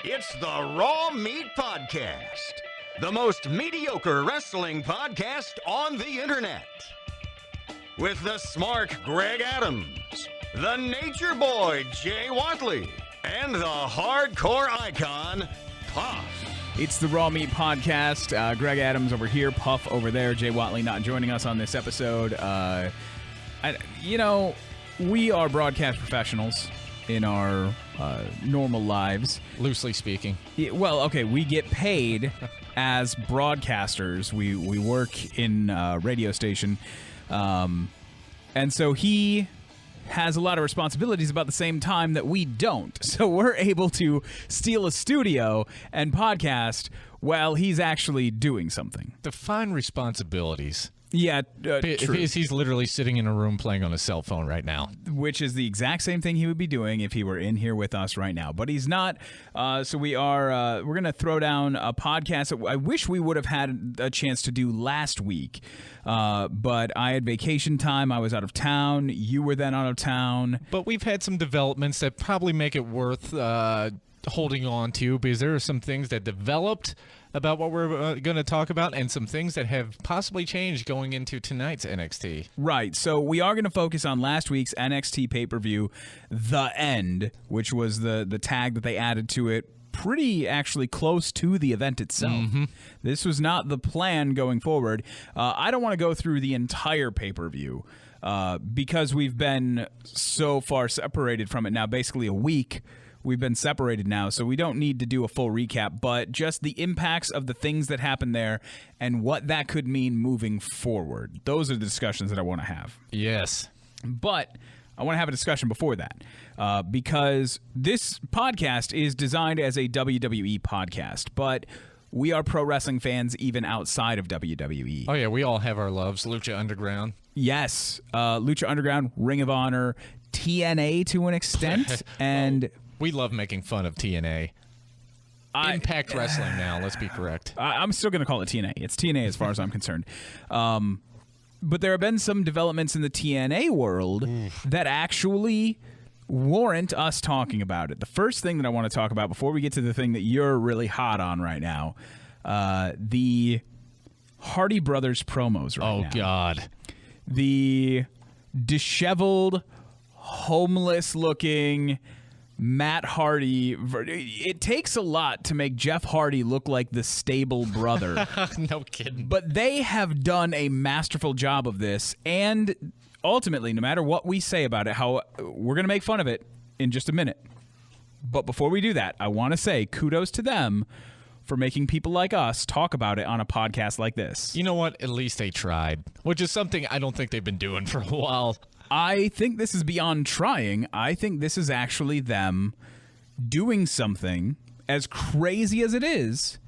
It's the Raw Meat Podcast, the most mediocre wrestling podcast on the internet. With the smart Greg Adams, the nature boy Jay Watley, and the hardcore icon Puff. It's the Raw Meat Podcast. Greg Adams over here, Puff over there. Jay Watley not joining us on this episode. We are broadcast professionals in our normal lives. Loosely speaking. Yeah, well, okay, we get paid as broadcasters. We work in a radio station. And so he has a lot of responsibilities about the same time that we don't. So we're able to steal a studio and podcast while he's actually doing something. Define responsibilities. Yeah, true. He's literally sitting in a room playing on a cell phone right now. Which is the exact same thing he would be doing if he were in here with us right now. But he's not. So we're going to throw down a podcast that I wish we would have had a chance to do last week. But I had vacation time. I was out of town. You were then out of town. But we've had some developments that probably make it worth holding on to, because there are some things that developed about what we're going to talk about, and some things that have possibly changed going into tonight's NXT. Right. So we are going to focus on last week's NXT pay-per-view, The End, which was the tag that they added to it pretty actually close to the event itself. Mm-hmm. This was not the plan going forward. I don't want to go through the entire pay-per-view because we've been so far separated from it now, basically a week. We've been separated now, so we don't need to do a full recap, but just the impacts of the things that happened there and what that could mean moving forward. Those are the discussions that I want to have. Yes. But I want to have a discussion before that because this podcast is designed as a WWE podcast, but we are pro wrestling fans even outside of WWE. Oh, yeah, we all have our loves. Lucha Underground. Yes. Lucha Underground, Ring of Honor, TNA to an extent, and... We love making fun of TNA. Impact Wrestling now, let's be correct. I'm still going to call it TNA. It's TNA as far as I'm concerned. But there have been some developments in the TNA world that actually warrant us talking about it. The first thing that I want to talk about before we get to the thing that you're really hot on right now, the Hardy Brothers promos right now. Oh, God. The disheveled, homeless-looking... Matt Hardy. It takes a lot to make Jeff Hardy look like the stable brother. No kidding. But they have done a masterful job of this, and ultimately, no matter what we say about it, how we're going to make fun of it in just a minute. But before we do that, I want to say kudos to them for making people like us talk about it on a podcast like this. You know what? At least they tried, which is something I don't think they've been doing for a while. I think this is beyond trying. I think this is actually them doing something as crazy as it is.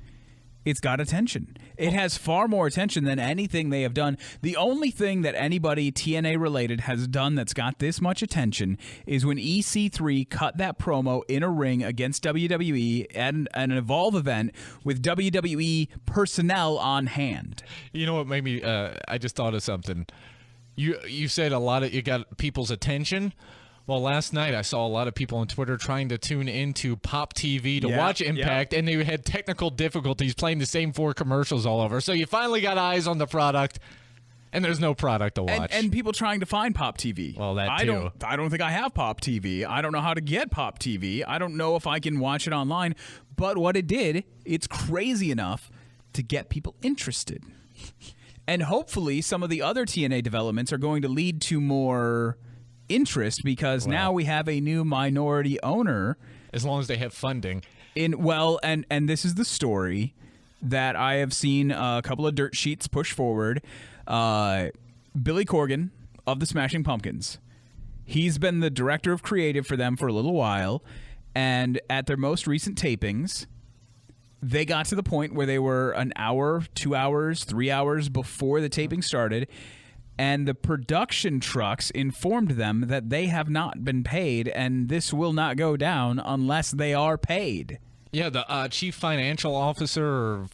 It's got attention. It has far more attention than anything they have done. The only thing that anybody TNA related has done that's got this much attention is when EC3 cut that promo in a ring against WWE at an Evolve event with WWE personnel on hand. You know what made me, I just thought of something. You said you got people's attention. Well, last night I saw a lot of people on Twitter trying to tune into Pop TV to watch Impact, and they had technical difficulties playing the same 4 commercials all over. So you finally got eyes on the product, and there's no product to watch. And people trying to find Pop TV. Well, that too. I don't think I have Pop TV. I don't know how to get Pop TV. I don't know if I can watch it online. But what it did, it's crazy enough to get people interested. And hopefully some of the other TNA developments are going to lead to more interest because now we have a new minority owner. As long as they have funding. And this is the story that I have seen a couple of dirt sheets push forward. Billy Corgan of the Smashing Pumpkins. He's been the director of creative for them for a little while. And at their most recent tapings... they got to the point where they were an hour, 2 hours, 3 hours before the taping started, and the production trucks informed them that they have not been paid, and this will not go down unless they are paid. Yeah, the chief financial officer or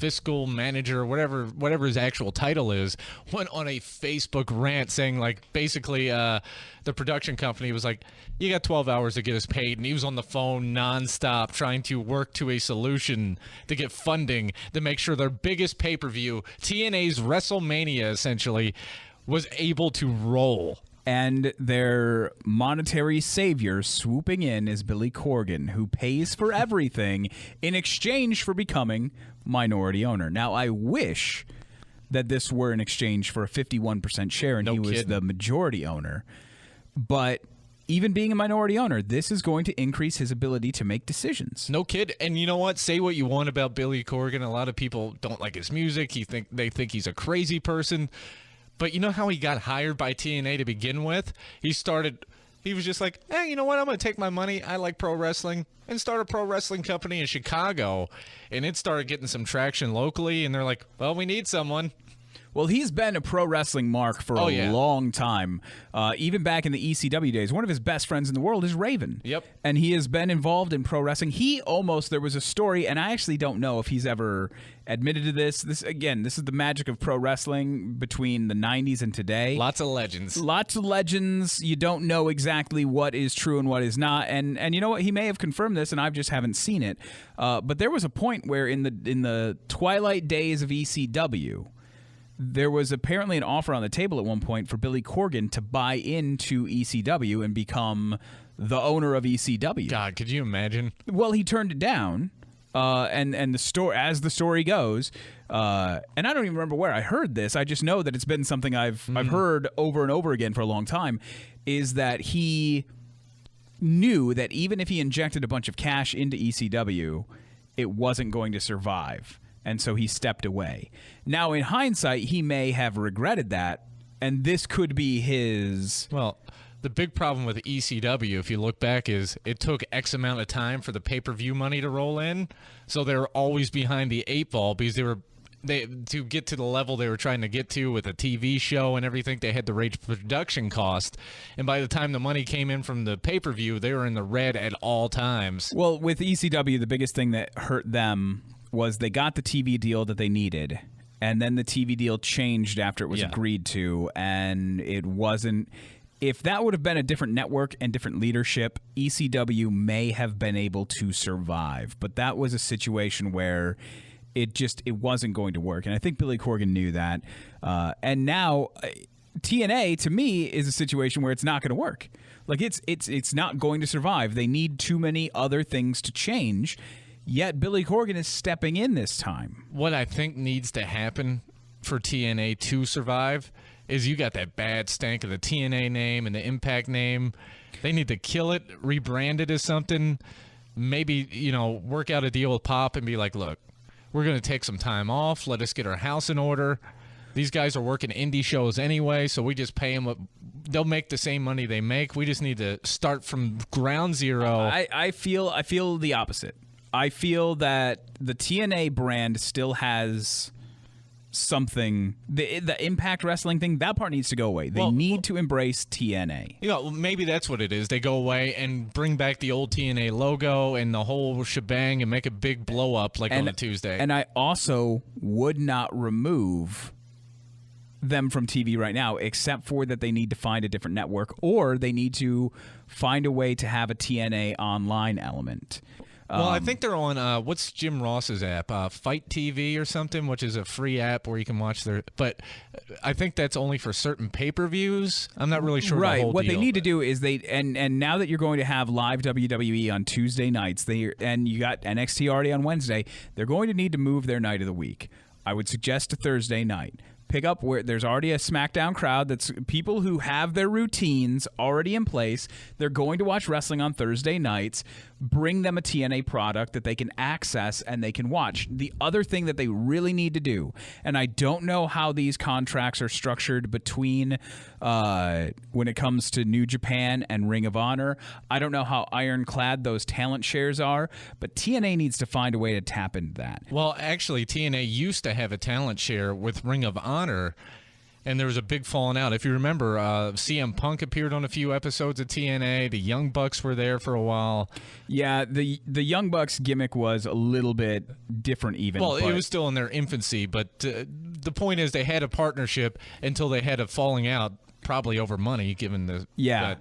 fiscal manager, whatever his actual title is, went on a Facebook rant saying, like, basically the production company was like, you got 12 hours to get us paid, and he was on the phone nonstop trying to work to a solution to get funding to make sure their biggest pay-per-view, TNA's WrestleMania, essentially, was able to roll. And their monetary savior swooping in is Billy Corgan, who pays for everything in exchange for becoming minority owner. Now, I wish that this were in exchange for a 51% share and he was the majority owner. But even being a minority owner, this is going to increase his ability to make decisions. No kid. And you know what? Say what you want about Billy Corgan. A lot of people don't like his music. They think he's a crazy person. But you know how he got hired by TNA to begin with? He was just like, hey, you know what? I'm going to take my money. I like pro wrestling, and start a pro wrestling company in Chicago. And it started getting some traction locally, and they're like, well, we need someone. Well, he's been a pro wrestling mark for a long time. Even back in the ECW days, one of his best friends in the world is Raven. Yep. And he has been involved in pro wrestling. There was a story, and I actually don't know if he's ever admitted to this. This is the magic of pro wrestling between the 90s and today. Lots of legends. You don't know exactly what is true and what is not. And you know what? He may have confirmed this, and I just haven't seen it. But there was a point where in the twilight days of ECW, there was apparently an offer on the table at one point for Billy Corgan to buy into ECW and become the owner of ECW. God, could you imagine? Well, he turned it down, and the story, as the story goes, and I don't even remember where I heard this. I just know that it's been something I've heard over and over again for a long time. Is that he knew that even if he injected a bunch of cash into ECW, it wasn't going to survive. And so he stepped away. Now, in hindsight, he may have regretted that, and this could be his... Well, the big problem with ECW, if you look back, is it took X amount of time for the pay-per-view money to roll in, so they were always behind the 8 ball because to get to the level they were trying to get to with a TV show and everything, they had to raise production cost. And by the time the money came in from the pay-per-view, they were in the red at all times. Well, with ECW, the biggest thing that hurt them was they got the TV deal that they needed, and then the TV deal changed after it was agreed to, and it wasn't... If that would have been a different network and different leadership, ECW may have been able to survive, but that was a situation where it wasn't going to work, and I think Billy Corgan knew that. And now TNA, to me, is a situation where it's not going to work. Like, it's not going to survive. They need too many other things to change. Yet Billy Corgan is stepping in this time. What I think needs to happen for TNA to survive is you got that bad stank of the TNA name and the Impact name. They need to kill it, rebrand it as something. Maybe, work out a deal with Pop and be like, look, we're going to take some time off. Let us get our house in order. These guys are working indie shows anyway, so we just pay them. They'll make the same money they make. We just need to start from ground zero. I feel the opposite. I feel that the TNA brand still has something. The Impact Wrestling thing, that part needs to go away. They need to embrace TNA. Maybe that's what it is. They go away and bring back the old TNA logo and the whole shebang and make a big blow up on a Tuesday. And I also would not remove them from TV right now, except for that they need to find a different network, or they need to find a way to have a TNA online element. Well, I think they're on, what's Jim Ross's app? Fight TV or something, which is a free app where you can watch their... But I think that's only for certain pay-per-views. I'm not really sure right. the whole What deal, they need to do is and now that you're going to have live WWE on Tuesday nights, and you got NXT already on Wednesday, they're going to need to move their night of the week. I would suggest a Thursday night. Pick up where there's already a SmackDown crowd that's people who have their routines already in place. They're going to watch wrestling on Thursday nights. Bring them a TNA product that they can access and they can watch. The other thing that they really need to do, and I don't know how these contracts are structured between when it comes to New Japan and Ring of Honor. I don't know how ironclad those talent shares are, but TNA needs to find a way to tap into that. Well, actually, TNA used to have a talent share with Ring of Honor, And there was a big falling out. If you remember, CM Punk appeared on a few episodes of TNA. The Young Bucks were there for a while. Yeah, the Young Bucks gimmick was a little bit different even. Well, it was still in their infancy, but the point is they had a partnership until they had a falling out, probably over money, given the... Yeah.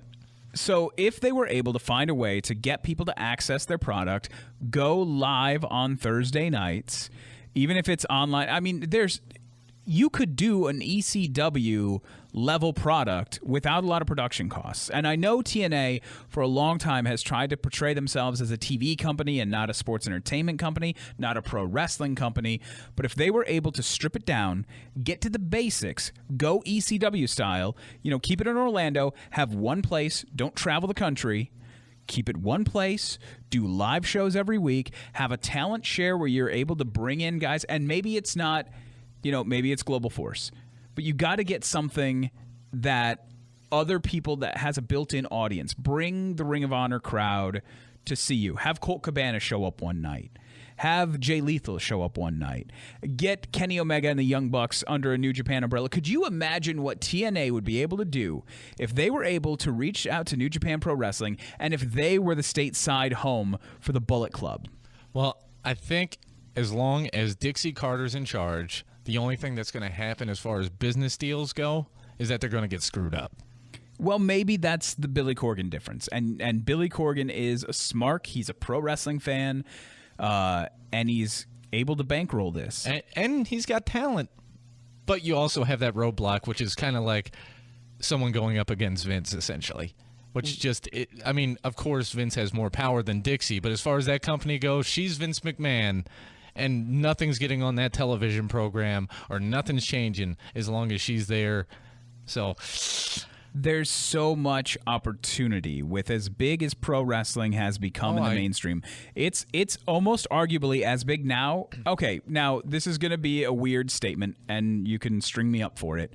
So if they were able to find a way to get people to access their product, go live on Thursday nights, even if it's online, I mean, you could do an ECW level product without a lot of production costs. And I know TNA for a long time has tried to portray themselves as a TV company and not a sports entertainment company, not a pro wrestling company. But if they were able to strip it down, get to the basics, go ECW style, keep it in Orlando, have one place, don't travel the country, keep it one place, do live shows every week, have a talent share where you're able to bring in guys, and maybe it's not... maybe it's Global Force, but you got to get something that other people that has a built-in audience. Bring the Ring of Honor crowd to see you. Have Colt Cabana show up one night. Have Jay Lethal show up one night. Get Kenny Omega and the Young Bucks under a New Japan umbrella. Could you imagine what TNA would be able to do if they were able to reach out to New Japan Pro Wrestling and if they were the stateside home for the Bullet Club? Well, I think as long as Dixie Carter's in charge, the only thing that's going to happen as far as business deals go is that they're going to get screwed up. Well, maybe that's the Billy Corgan difference. And Billy Corgan is a smart. He's a pro wrestling fan, and he's able to bankroll this. And he's got talent. But you also have that roadblock, which is kind of like someone going up against Vince, essentially. Which of course, Vince has more power than Dixie. But as far as that company goes, she's Vince McMahon. And nothing's getting on that television program or nothing's changing as long as she's there. So there's so much opportunity with as big as pro wrestling has become in the mainstream. It's almost arguably as big now. Okay, now this is going to be a weird statement, and you can string me up for it.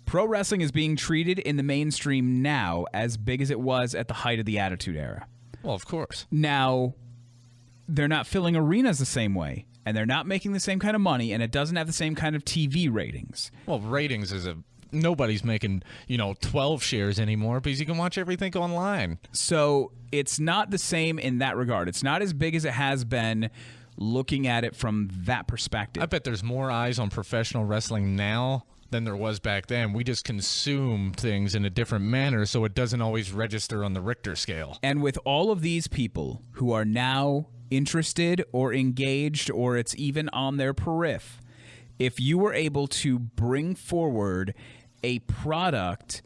Pro wrestling is being treated in the mainstream now as big as it was at the height of the Attitude Era. Well, of course. Now... they're not filling arenas the same way, and they're not making the same kind of money, and it doesn't have the same kind of TV ratings. Well, ratings is nobody's making, 12 shares anymore because you can watch everything online. So it's not the same in that regard. It's not as big as it has been looking at it from that perspective. I bet there's more eyes on professional wrestling now than there was back then. We just consume things in a different manner, so it doesn't always register on the Richter scale. And with all of these people who are now interested or engaged, or it's even on their periph, if you were able to bring forward a product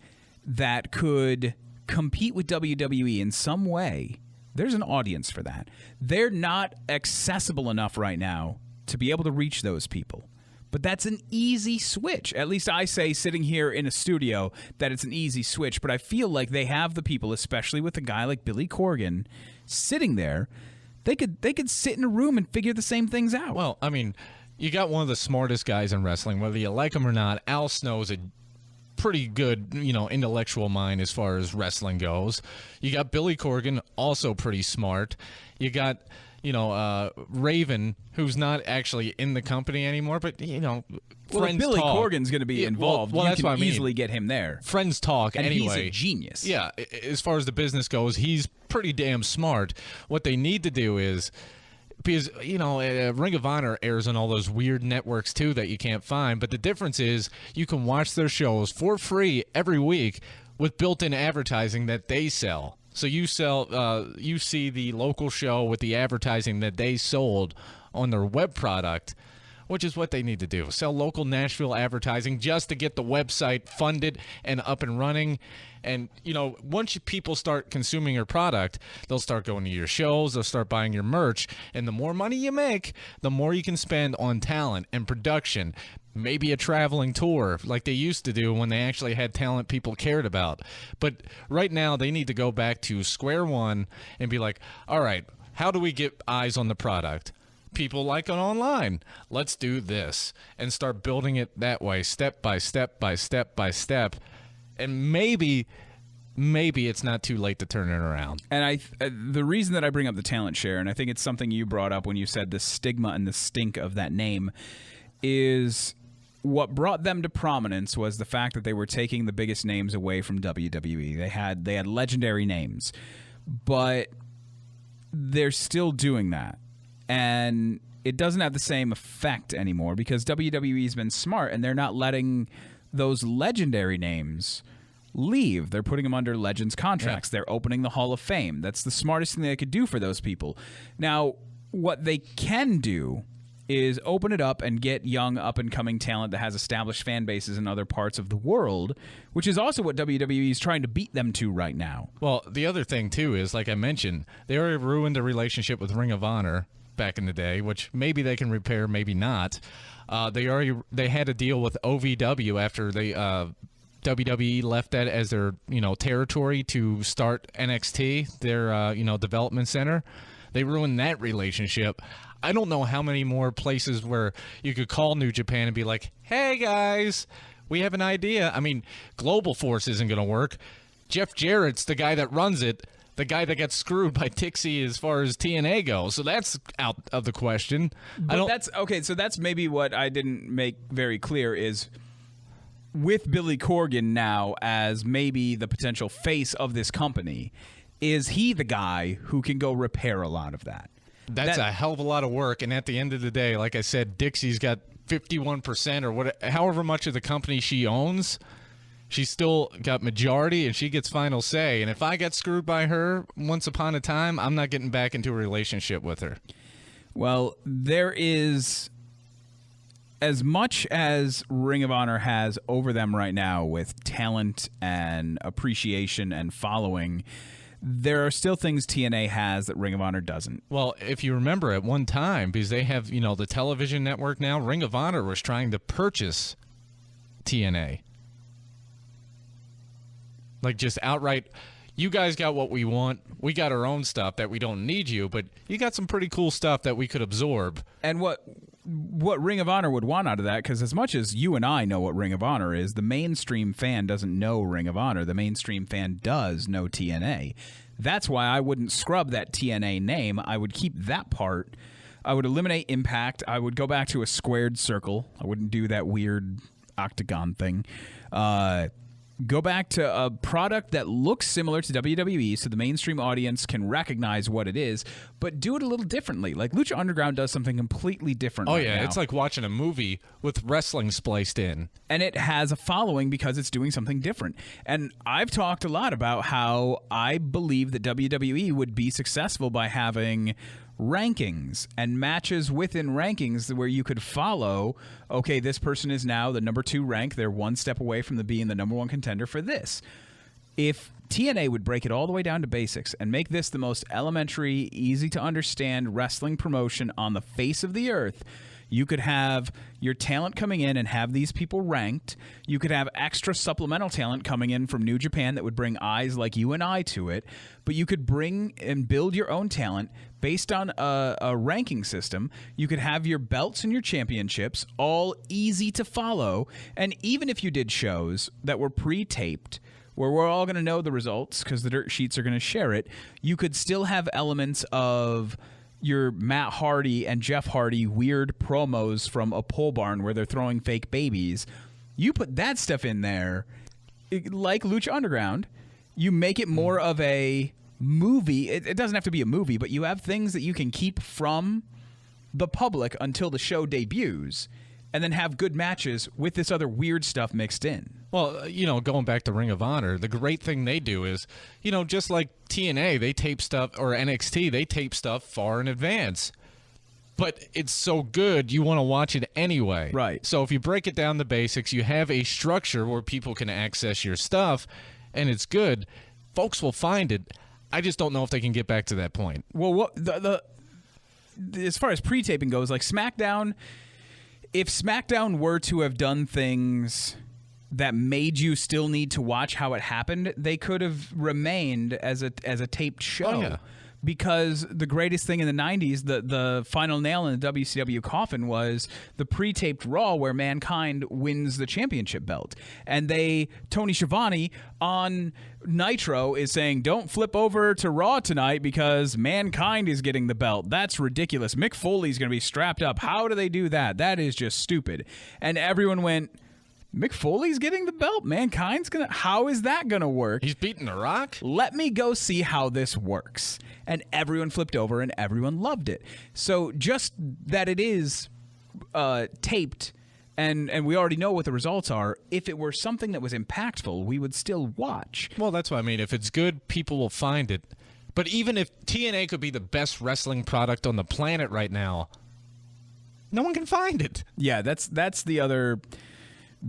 that could compete with WWE in some way, there's an audience for that. They're not accessible enough right now to be able to reach those people. But that's an easy switch. At least I say, sitting here in a studio, that it's an easy switch. But I feel like they have the people, especially with a guy like Billy Corgan, sitting there. They could sit in a room and figure the same things out. Well, I mean, you got one of the smartest guys in wrestling, whether you like him or not. Al Snow is a pretty good, intellectual mind as far as wrestling goes. You got Billy Corgan, also pretty smart. You got... Raven, who's not actually in the company anymore, but, friends if Billy talk. Corgan's going to be involved, well, you that's can what I mean. easily get him there. Friends talk and anyway. He's a genius. Yeah, as far as the business goes, he's pretty damn smart. What they need to do is, because, Ring of Honor airs on all those weird networks, too, that you can't find, but the difference is you can watch their shows for free every week with built-in advertising that they sell. So you see the local show with the advertising that they sold on their web product, which is what they need to do. Sell local Nashville advertising just to get the website funded and up and running. And, once people start consuming your product, they'll start going to your shows, they'll start buying your merch. And the more money you make, the more you can spend on talent and production. Maybe a traveling tour like they used to do when they actually had talent people cared about. But right now they need to go back to square one and be like, all right, how do we get eyes on the product? People like it online. Let's do this and start building it that way, step by step by step by step. And maybe it's not too late to turn it around. And the reason that I bring up the talent share, and I think it's something you brought up when you said the stigma and the stink of that name, is what brought them to prominence was the fact that they were taking the biggest names away from WWE. They had legendary names, but they're still doing that, and it doesn't have the same effect anymore because WWE's been smart and they're not letting those legendary names leave. They're putting them under Legends contracts. Yeah. They're opening the Hall of Fame. That's the smartest thing they could do for those people. Now, what they can do is open it up and get young up-and-coming talent that has established fan bases in other parts of the world, which is also what WWE is trying to beat them to right now. Well, the other thing, too, is, like I mentioned, they already ruined the relationship with Ring of Honor back in the day, which maybe they can repair, maybe not. They had a deal with OVW after they WWE left that as their territory to start NXT, their development center. They ruined that relationship. I don't know how many more places where you could call New Japan and be like, hey, guys, we have an idea. I mean, Global Force isn't going to work. Jeff Jarrett's the guy that runs it, the guy that got screwed by Dixie as far as TNA goes. So that's out of the question. That's okay. So that's maybe what I didn't make very clear is with Billy Corgan now as maybe the potential face of this company, is he the guy who can go repair a lot of that? That's a hell of a lot of work, and at the end of the day, like I said, Dixie's got 51% or however much of the company she owns. She's still got majority, and she gets final say. And if I get screwed by her once upon a time, I'm not getting back into a relationship with her. Well, there is, as much as Ring of Honor has over them right now with talent and appreciation and following, there are still things TNA has that Ring of Honor doesn't. Well, if you remember at one time, because they have, the television network now, Ring of Honor was trying to purchase TNA. Like just outright, you guys got what we want. We got our own stuff that we don't need you, but you got some pretty cool stuff that we could absorb. And what Ring of Honor would want out of that, because as much as you and I know what Ring of Honor is, the mainstream fan doesn't know Ring of Honor. The mainstream fan does know TNA. That's why I wouldn't scrub that TNA name. I would keep that part. I would eliminate Impact. I would go back to a squared circle. I wouldn't do that weird octagon thing. Go back to a product that looks similar to WWE so the mainstream audience can recognize what it is, but do it a little differently. Like Lucha Underground does something completely different right now. It's like watching a movie with wrestling spliced in. And it has a following because it's doing something different. And I've talked a lot about how I believe that WWE would be successful by having rankings and matches within rankings where you could follow, okay, this person is now the number 2 rank. They're one step away from being the number 1 contender for this. If TNA would break it all the way down to basics and make this the most elementary, easy to understand wrestling promotion on the face of the earth, you could have your talent coming in and have these people ranked. You could have extra supplemental talent coming in from New Japan that would bring eyes like you and I to it. But you could bring and build your own talent based on a ranking system. You could have your belts and your championships all easy to follow. And even if you did shows that were pre-taped, where we're all going to know the results because the dirt sheets are going to share it, you could still have elements of your Matt Hardy and Jeff Hardy weird promos from a pole barn where they're throwing fake babies. You put that stuff in there, like Lucha Underground. You make it more of a movie. It doesn't have to be a movie, but you have things that you can keep from the public until the show debuts, and then have good matches with this other weird stuff mixed in. Well, going back to Ring of Honor, the great thing they do is, just like TNA, they tape stuff, or NXT, they tape stuff far in advance. But it's so good, you want to watch it anyway. Right. So if you break it down to basics, you have a structure where people can access your stuff, and it's good. Folks will find it. I just don't know if they can get back to that point. Well, as far as pre-taping goes, like SmackDown, if SmackDown were to have done things that made you still need to watch how it happened, they could have remained as a taped show. Oh, yeah. because the greatest thing in the 90s, the final nail in the WCW coffin, was the pre-taped Raw where Mankind wins the championship belt. And Tony Schiavone on Nitro is saying, don't flip over to Raw tonight because Mankind is getting the belt. That's ridiculous. Mick Foley's going to be strapped up. How do they do that? That is just stupid. And everyone went, Mick Foley's getting the belt? Mankind's going to... How is that going to work? He's beating The Rock? Let me go see how this works. And everyone flipped over and everyone loved it. So just that it is taped and we already know what the results are, if it were something that was impactful, we would still watch. Well, that's what I mean. If it's good, people will find it. But even if TNA could be the best wrestling product on the planet right now, no one can find it. Yeah, that's the other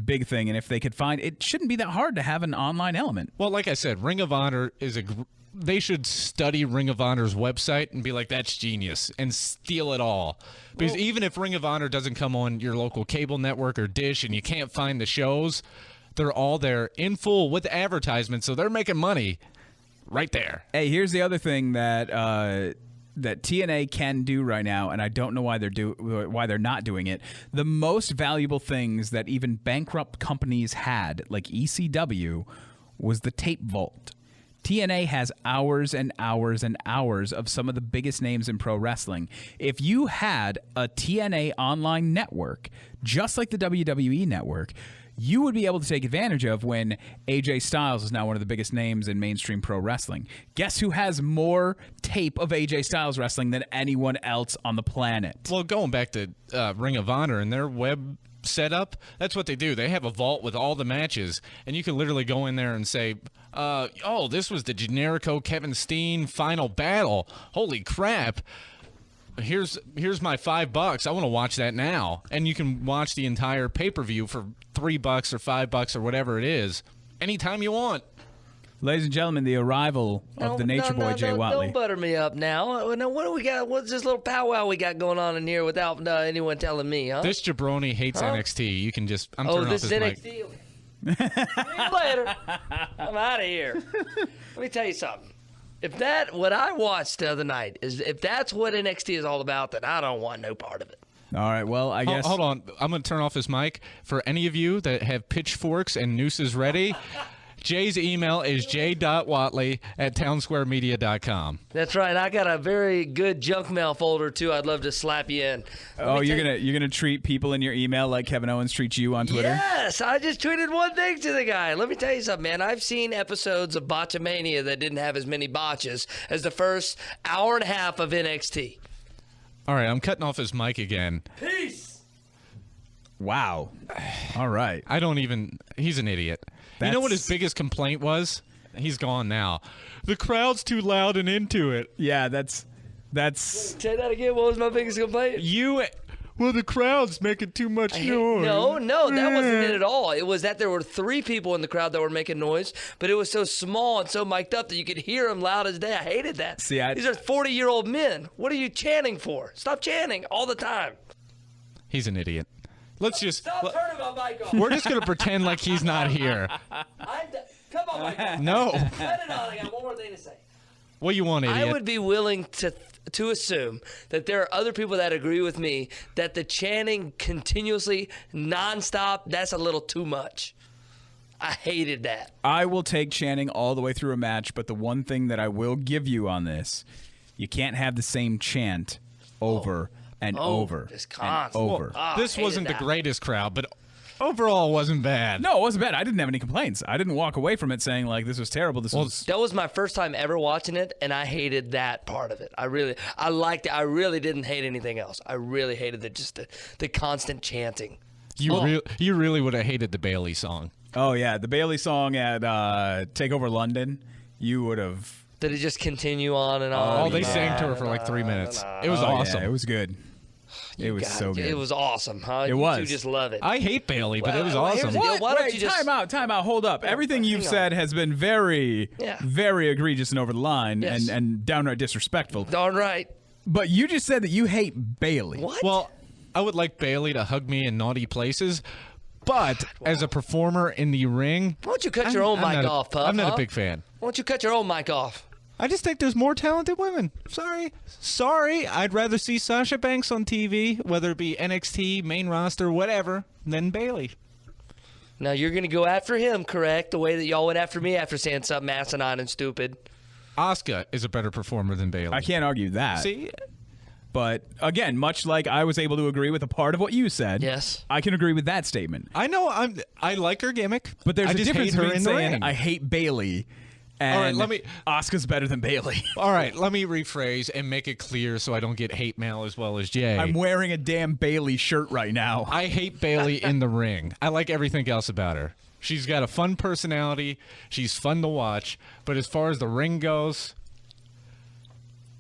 big thing. And if they could find it, shouldn't be that hard to have an online element. Well, like I said, Ring of Honor is they should study Ring of Honor's website and be like, that's genius, and steal it all. Because even if Ring of Honor doesn't come on your local cable network or dish and you can't find the shows, they're all there in full with advertisements, so they're making money right there. Hey, here's the other thing that that TNA can do right now, and I don't know why they're not doing it. The most valuable things that even bankrupt companies had, like ECW, was the tape vault. TNA has hours and hours and hours of some of the biggest names in pro wrestling. If you had a TNA online network, just like the WWE network, you would be able to take advantage of when AJ Styles is now one of the biggest names in mainstream pro wrestling. Guess who has more tape of AJ Styles wrestling than anyone else on the planet? Well, going back to Ring of Honor and their web setup, that's what they do. They have a vault with all the matches, and you can literally go in there and say, oh, this was the Generico Kevin Steen final battle. Holy crap. Here's my $5. I want to watch that now. And you can watch the entire pay-per-view for $3 or $5 or whatever it is anytime you want. Ladies and gentlemen, the arrival of the Nature Boy, Jay Watley. Don't butter me up now. Now, what do we got? What's this little powwow we got going on in here without anyone telling me, huh? This jabroni hates NXT. You can just... I'm turning off this his is mic. NXT? See you later. I'm out of here. Let me tell you something. If what I watched the other night if that's what NXT is all about, then I don't want no part of it. All right, well, I guess... Hold on. I'm going to turn off his mic. For any of you that have pitchforks and nooses ready... Jay's email is j.watley@townsquaremedia.com. That's right. I got a very good junk mail folder too. I'd love to slap you in. You're gonna treat people in your email like Kevin Owens treats you on Twitter? Yes, I just tweeted one thing to the guy. Let me tell you something, man. I've seen episodes of Botchamania that didn't have as many botches as the first hour and a half of NXT. All right, I'm cutting off his mic again. Peace. Wow. All right. He's an idiot. You know what his biggest complaint was? He's gone now. The crowd's too loud and into it. Yeah, that's... Say that again. What was my biggest complaint? Well, the crowd's making too much noise. No, that wasn't it at all. It was that there were 3 people in the crowd that were making noise, but it was so small and so mic'd up that you could hear them loud as day. I hated that. See, these are 40-year-old men. What are you chanting for? Stop chanting all the time. He's an idiot. Let's just... Stop turning my mic off. We're just going to pretend like he's not here. Come on, Mike. No. Cut it on. I got one more thing to say. What do you want, idiot? I would be willing to assume that there are other people that agree with me that the chanting continuously, nonstop, that's a little too much. I hated that. I will take chanting all the way through a match, but the one thing that I will give you on this, you can't have the same chant over and over and over. This wasn't the greatest crowd, but overall it wasn't bad. No, it wasn't bad. I didn't have any complaints. I didn't walk away from it saying, like, this was terrible. That was my first time ever watching it, and I hated that part of it. I liked it. I really didn't hate anything else. I really hated the constant chanting. You really would have hated the Bailey song. Oh, yeah. The Bailey song at Takeover London, you would have... Did it just continue on and on? Oh, they sang to her for like 3 minutes. It was awesome. Yeah, it was good. It was so good. It was awesome, huh? It was. You just love it. I hate Bailey, but it was awesome. Why don't you just... Time out. Hold up. Everything you've said has been very, very egregious and over the line and downright disrespectful. Darn right. But you just said that you hate Bailey. What? Well, I would like Bailey to hug me in naughty places, but as a performer in the ring... Why don't you cut your own mic off, Puff? I'm not a big fan. Why don't you cut your own mic off? I just think there's more talented women. Sorry. I'd rather see Sasha Banks on TV, whether it be NXT, main roster, whatever, than Bayley. Now you're going to go after him, correct? The way that y'all went after me after saying something asinine and stupid. Asuka is a better performer than Bayley. I can't argue that. See? But again, much like I was able to agree with a part of what you said, yes, I can agree with that statement. I know I like her gimmick, but there's a difference between saying ring. I hate Bayley and Asuka's better than Bayley. All right, let me rephrase and make it clear so I don't get hate mail as well as Jay. I'm wearing a damn Bayley shirt right now. I hate Bayley in the ring. I like everything else about her. She's got a fun personality. She's fun to watch. But as far as the ring goes,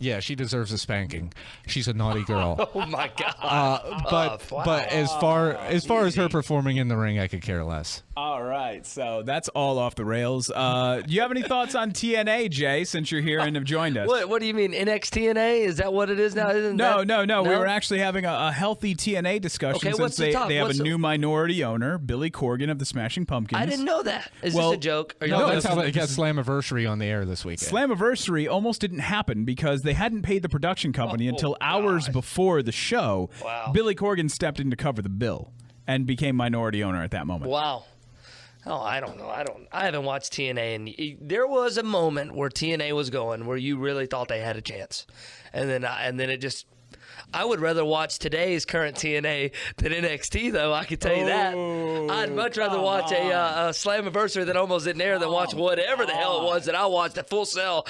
yeah, she deserves a spanking. She's a naughty girl. Oh my God! But as far as her performing in the ring, I could care less. All right, so that's all off the rails. Do you have any thoughts on TNA, Jay? Since you're here and have joined us. What do you mean NXT TNA? Is that what it is now? No. We were actually having a healthy TNA discussion since they have a new minority owner, Billy Corgan of the Smashing Pumpkins. I didn't know that. Is this a joke? No, that's how they got Slammiversary on the air this weekend. Slammiversary almost didn't happen because they hadn't paid the production company until hours before the show. Wow. Billy Corgan stepped in to cover the bill and became minority owner at that moment. Wow. Oh, I don't know. I haven't watched TNA, and there was a moment where TNA was going where you really thought they had a chance, and then it just. I would rather watch today's current TNA than NXT, though. I can tell you that. I'd much rather watch a Slammiversary that almost didn't air than watch whatever the hell it was that I watched at Full Sail.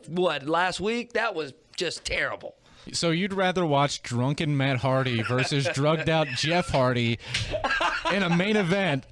Last week? That was just terrible. So you'd rather watch drunken Matt Hardy versus drugged out Jeff Hardy in a main event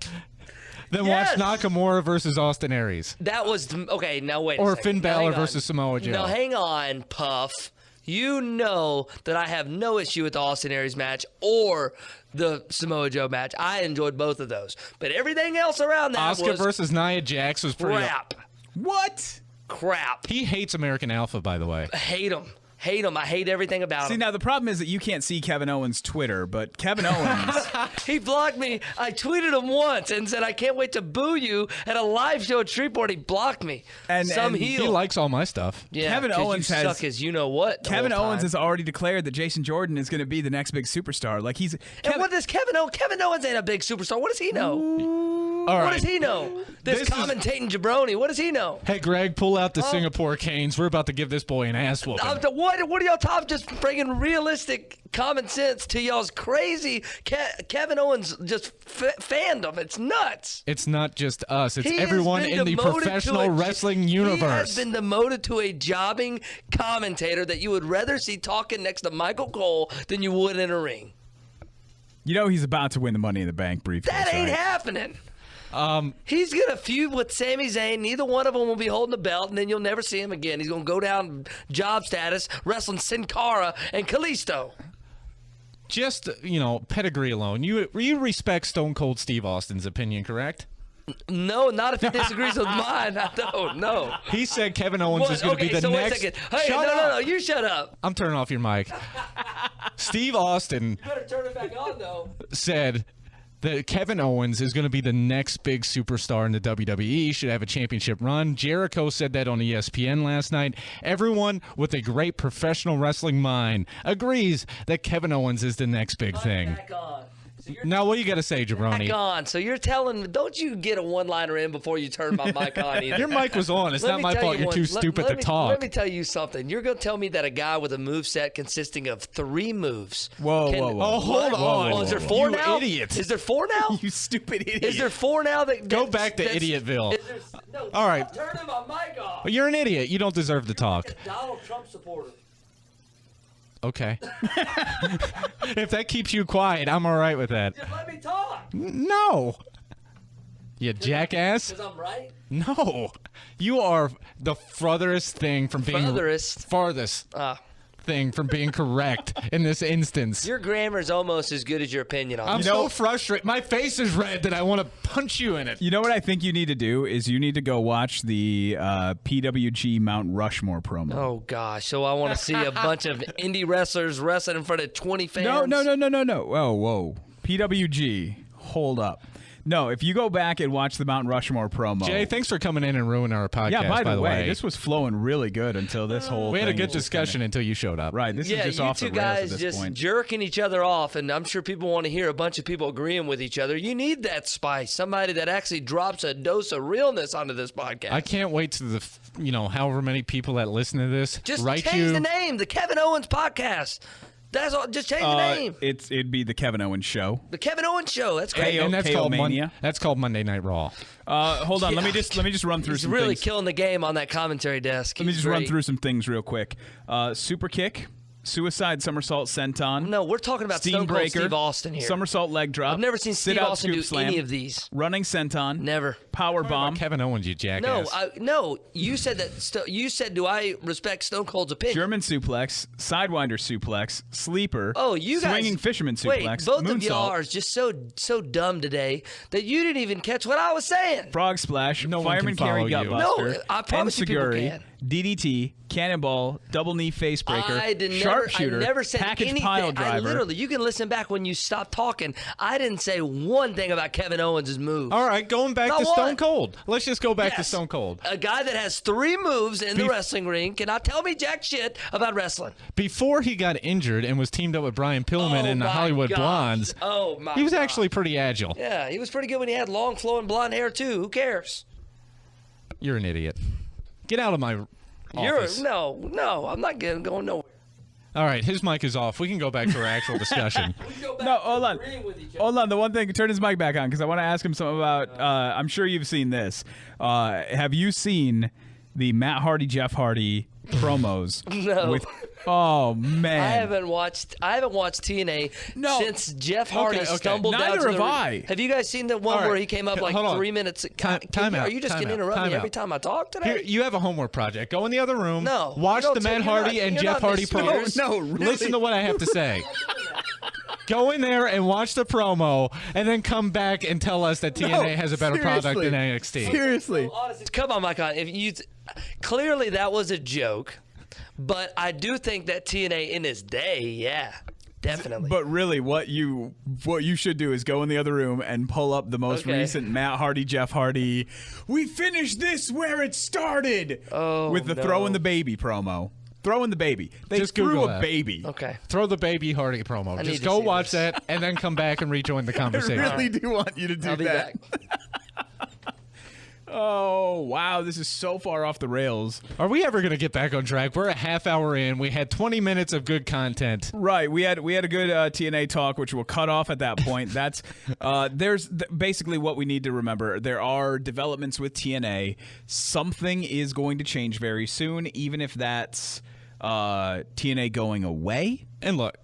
than watch Nakamura versus Austin Aries? That was okay. Now wait. Or Finn Balor versus Samoa Joe. Now hang on, Puff. You know that I have no issue with the Austin Aries match or the Samoa Joe match. I enjoyed both of those, but everything else around that Asuka versus Nia Jax was pretty crap. What? Crap. He hates American Alpha, by the way. I hate him. I hate everything about him. See, now the problem is that you can't see Kevin Owens' Twitter, but Kevin Owens... He blocked me. I tweeted him once and said, I can't wait to boo you at a live show at Shreveport. He blocked me. And he likes all my stuff. Yeah, Kevin Owens you suck as you-know-what. Kevin Owens has already declared that Jason Jordan is going to be the next big superstar. Like he's... And what does Kevin Owens ain't a big superstar. What does he know? All right. What does he know? This commentating jabroni. What does he know? Hey, Greg, pull out the Singapore Canes. We're about to give this boy an ass whooping. What are y'all talking? Just bringing realistic common sense to y'all's crazy Kevin Owens just fandom. It's nuts. It's not just us. It's everyone in the professional wrestling universe. He has been demoted to a jobbing commentator that you would rather see talking next to Michael Cole than you would in a ring. You know he's about to win the Money in the Bank briefcase. That ain't happening. He's going to feud with Sami Zayn. Neither one of them will be holding the belt, and then you'll never see him again. He's going to go down job status, wrestling Sin Cara and Kalisto. Just, pedigree alone. You respect Stone Cold Steve Austin's opinion, correct? No, not if he disagrees with mine. I don't. No. He said Kevin Owens is going to be the next. Wait a second. Hey, no, you shut up. I'm turning off your mic. Steve Austin. You better turn it back on, though. Said that Kevin Owens is going to be the next big superstar in the WWE, should have a championship run. Jericho said that on ESPN last night. Everyone with a great professional wrestling mind agrees that Kevin Owens is the next big thing. Back on. Now, what do you got to say, Jabroni? Back on. So you're telling me, don't you get a one-liner in before you turn my mic on either. Your mic was on. It's not my fault you're too stupid to talk. Let me tell you something. You're going to tell me that a guy with a moveset consisting of 3 moves. Whoa. Oh, hold on. Oh, is there 4 now? You idiot. Is there 4 now? You stupid idiot. Is there 4 now? Go back to Idiotville. No, all right. Turning my mic off. Well, you're an idiot. You don't deserve to talk. You're a Donald Trump supporter. Okay. If that keeps you quiet, I'm all right with that. Just let me talk. No. You jackass. Because I'm right? No. You are the farthest thing from being... Farthest thing from being correct in this instance. Your grammar is almost as good as your opinion on it. I'm so frustrated. My face is red that I want to punch you in it. You know what I think you need to do is you need to go watch the PWG Mount Rushmore promo. Oh, gosh. So I want to see a bunch of indie wrestlers wrestling in front of 20 fans? No. Whoa. PWG. Hold up. No, if you go back and watch the Mount Rushmore promo. Jay, thanks for coming in and ruining our podcast. Yeah, by the way, way, this was flowing really good until this whole we thing had a good was just discussion until you showed up. Right, this is just you off two the rails guys at this just point. jerking each other off, and I'm sure people want to hear a bunch of people agreeing with each other. You need that spice, somebody that actually drops a dose of realness onto this podcast. I can't wait to however many people that listen to this. Just write change the name, the Kevin Owens Podcast. That's all. Just change the name. It'd be the Kevin Owens Show. The Kevin Owens Show. That's great. KO and that's called Mania. That's called Monday Night Raw. Hold on, let me just run through He's some really things. killing the game on that commentary desk. Let me He's just run great. through some things real quick. Super kick, suicide somersault senton. No, we're talking about steam Stone Cold breaker, Steve Austin here. somersault leg drop. I've never seen sit Steve out Austin scoop do slam, any of these. running senton. Never. Power bomb. Kevin Owens, you jackass. No. You said that. You said, "Do I respect Stone Cold's opinion?" German suplex, sidewinder suplex, sleeper. Oh, you guys. swinging fisherman Wait, suplex. both moonsault, of y'all are just so dumb today that you didn't even catch what I was saying. frog splash, No one fireman can carry follow you. gutbuster. No, I promise you people enziguri, can. DDT, cannonball, double knee face breaker, I sharpshooter, never said package anything. pile I driver. literally, you can listen back when you stop talking. I didn't say one thing about Kevin Owens' moves. All right, going back Not to one. Stone Cold. Let's just go back to Yes. Stone Cold. A guy that has 3 moves in the wrestling ring cannot tell me jack shit about wrestling. Before he got injured and was teamed up with Brian Pillman in the my Hollywood gosh. Blondes, Oh my! he was God. actually pretty agile. Yeah, he was pretty good when he had long, flowing blonde hair too. Who cares? You're an idiot. Get out of my office. No. I'm not going nowhere. All right, his mic is off. We can go back to our actual discussion. No, hold on. Hold on. The one thing, turn his mic back on because I want to ask him something about. I'm sure you've seen this. Have you seen the Matt Hardy, Jeff Hardy promos? No. Oh man, I haven't watched TNA since Jeff Hardy Okay. stumbled down Neither to have the I. Have you guys seen the one All right. where he came up like Hold on. 3 minutes? Time out. Are you just Time going to out. interrupt Time me every out. time I talk today? Here, you have a homework project. Go in the other room. No, Watch you don't the Matt take- you're Hardy not- and you're Jeff not Hardy Miss promos. Spears. No, really. Listen to what I have to say. Go in there and watch the promo, and then come back and tell us that TNA has a better product than NXT. Seriously. Honestly, come on, Mike. If you clearly that was a joke, but I do think that TNA in its day, yeah, definitely. But really, what you should do is go in the other room and pull up the most Okay. recent Matt Hardy, Jeff Hardy. We finished this where it started. With the no. throwing the baby promo. Throwing the baby. They Just threw Google a that. baby. Okay. Throw the baby Hardy promo. need Just to go see watch this. that, and then come back and rejoin the I conversation. really do want you to do I'll be that. back. Oh, wow. This is so far off the rails. Are we ever going to get back on track? We're a half hour in. We had 20 minutes of good content. Right, we had a good TNA talk, which we'll cut off at that point. That's basically what we need to remember. There are developments with TNA. Something is going to change very soon, even if that's TNA going away. And look,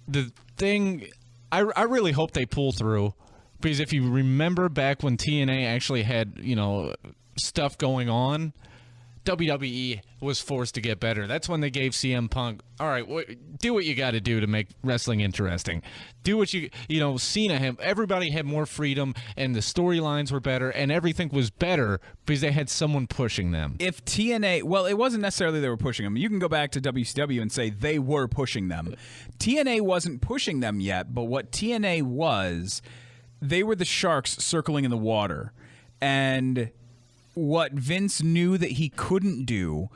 the thing, I really hope they pull through, because if you remember back when TNA actually had, stuff going on, WWE was forced to get better. That's when they gave CM Punk, all right, do what you got to do to make wrestling interesting. Do what Cena had, everybody had more freedom, and the storylines were better, and everything was better because they had someone pushing them. If TNA, well, it wasn't necessarily they were pushing them. You can go back to WCW and say they were pushing them. TNA wasn't pushing them yet, but what TNA was, they were the sharks circling in the water. And what Vince knew that he couldn't do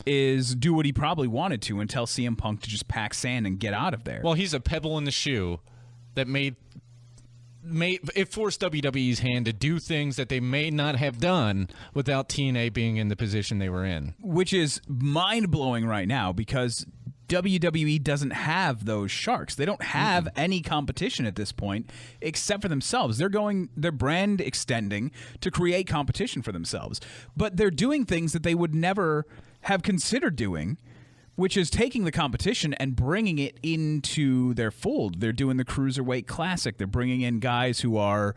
is do what he probably wanted to and tell CM Punk to just pack sand and get out of there. Well, he's a pebble in the shoe that made it forced WWE's hand to do things that they may not have done without TNA being in the position they were in. Which is mind-blowing right now because WWE doesn't have those sharks. They don't have any competition at this point except for themselves. They're brand extending to create competition for themselves. But they're doing things that they would never have considered doing, which is taking the competition and bringing it into their fold. They're doing the Cruiserweight Classic. They're bringing in guys who are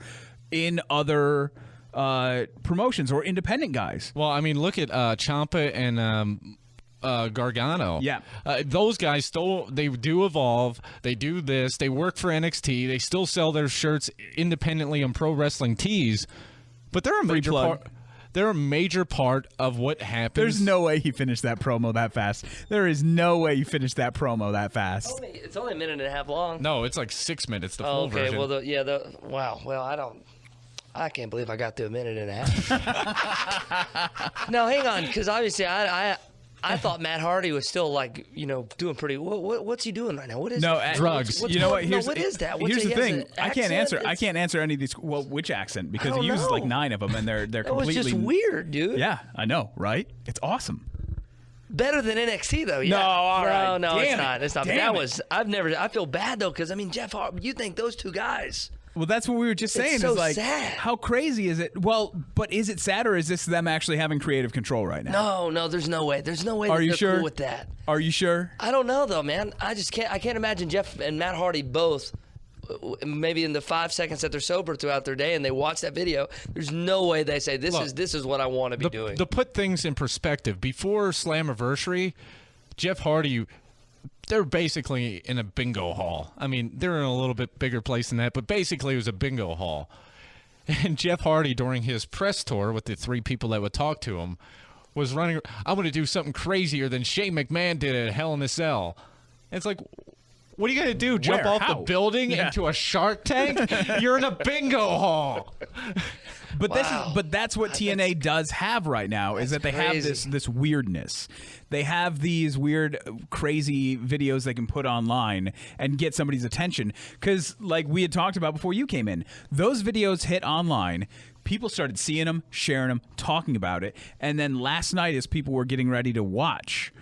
in other promotions or independent guys. Well, I mean, look at Ciampa and Gargano. Yeah. Those guys they do evolve. They do this. They work for NXT. They still sell their shirts independently on Pro Wrestling Tees, but they're a major plug. part. they're a major part of what happens. There's no way he finished that promo that fast. There is no way he finished that promo that fast. It's only a minute and a half long. No, it's like 6 minutes, the full okay, version. well, wow. Well, I can't believe I got to a minute and a half. No, hang on, because obviously I thought Matt Hardy was still doing pretty. What's he doing right now? What is drugs? You know what? What is that? Here's the thing. I can't answer. I can't answer any of these. Well, which accent? Because he uses like 9 of them, and they're completely. It's just weird, dude. Yeah, I know, right? It's awesome. Better than NXT though. Yeah. No, all right. No, it's not. It's not. Damn I feel bad though, because Jeff Hardy. You think those two guys? Well, that's what we were just saying. It's so like, sad. How crazy is it? Well, but is it sad, or is this them actually having creative control right now? No, there's no way. There's no way Are you they're sure? cool with that. Are you sure? I don't know though, man. I can't imagine Jeff and Matt Hardy both. Maybe in the 5 seconds that they're sober throughout their day and they watch that video, there's no way they say this is what I want to be doing. To put things in perspective, before Slammiversary, Jeff Hardy, they're basically in a bingo hall. I mean, they're in a little bit bigger place than that, but basically it was a bingo hall. And Jeff Hardy, during his press tour with the 3 people that would talk to him, was running, I'm going to do something crazier than Shane McMahon did at Hell in a Cell. And it's like, what are you going to do, jump off the building into a Shark Tank? You're in a bingo hall. But that's what TNA does have right now, is that they have this weirdness. They have these weird, crazy videos they can put online and get somebody's attention. Because, like we had talked about before you came in, those videos hit online. People started seeing them, sharing them, talking about it. And then last night, as people were getting ready to watch,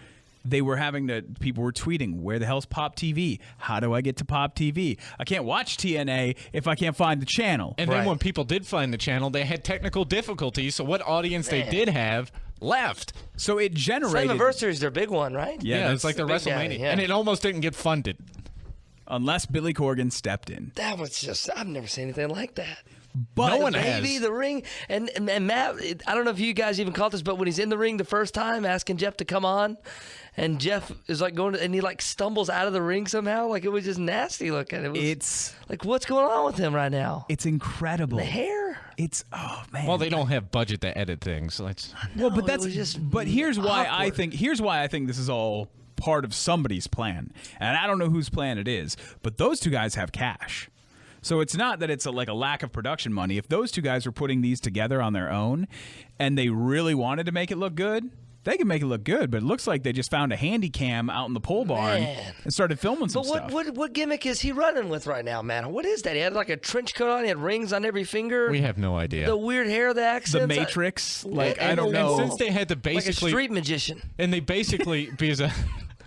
people were tweeting, where the hell's Pop TV? How do I get to Pop TV? I can't watch TNA if I can't find the channel. And then when people did find the channel, they had technical difficulties. So what audience they did have left. So it generated. Slammiversary is their big one, right? Yeah, it's like the WrestleMania. And it almost didn't get funded. Unless Billy Corgan stepped in. That was just, I've never seen anything like that. But no one has. The ring, and Matt, I don't know if you guys even caught this, but when he's in the ring the first time, asking Jeff to come on, and Jeff is like and he like stumbles out of the ring somehow, like it was just nasty looking. It's like, what's going on with him right now? It's incredible. The hair. Oh man. Well, they don't have budget to edit things. So but here's why I think this is all part of somebody's plan, and I don't know whose plan it is, but those two guys have cash. So it's not that it's like a lack of production money. If those two guys were putting these together on their own and they really wanted to make it look good, they can make it look good. But it looks like they just found a handy cam out in the pole barn and started filming some stuff. What gimmick is he running with right now, man? What is that? He had like a trench coat on. He had rings on every finger. We have no idea. The weird hair, the accents. The Matrix. I don't know. And since they had to basically... Like a street magician. And they basically... because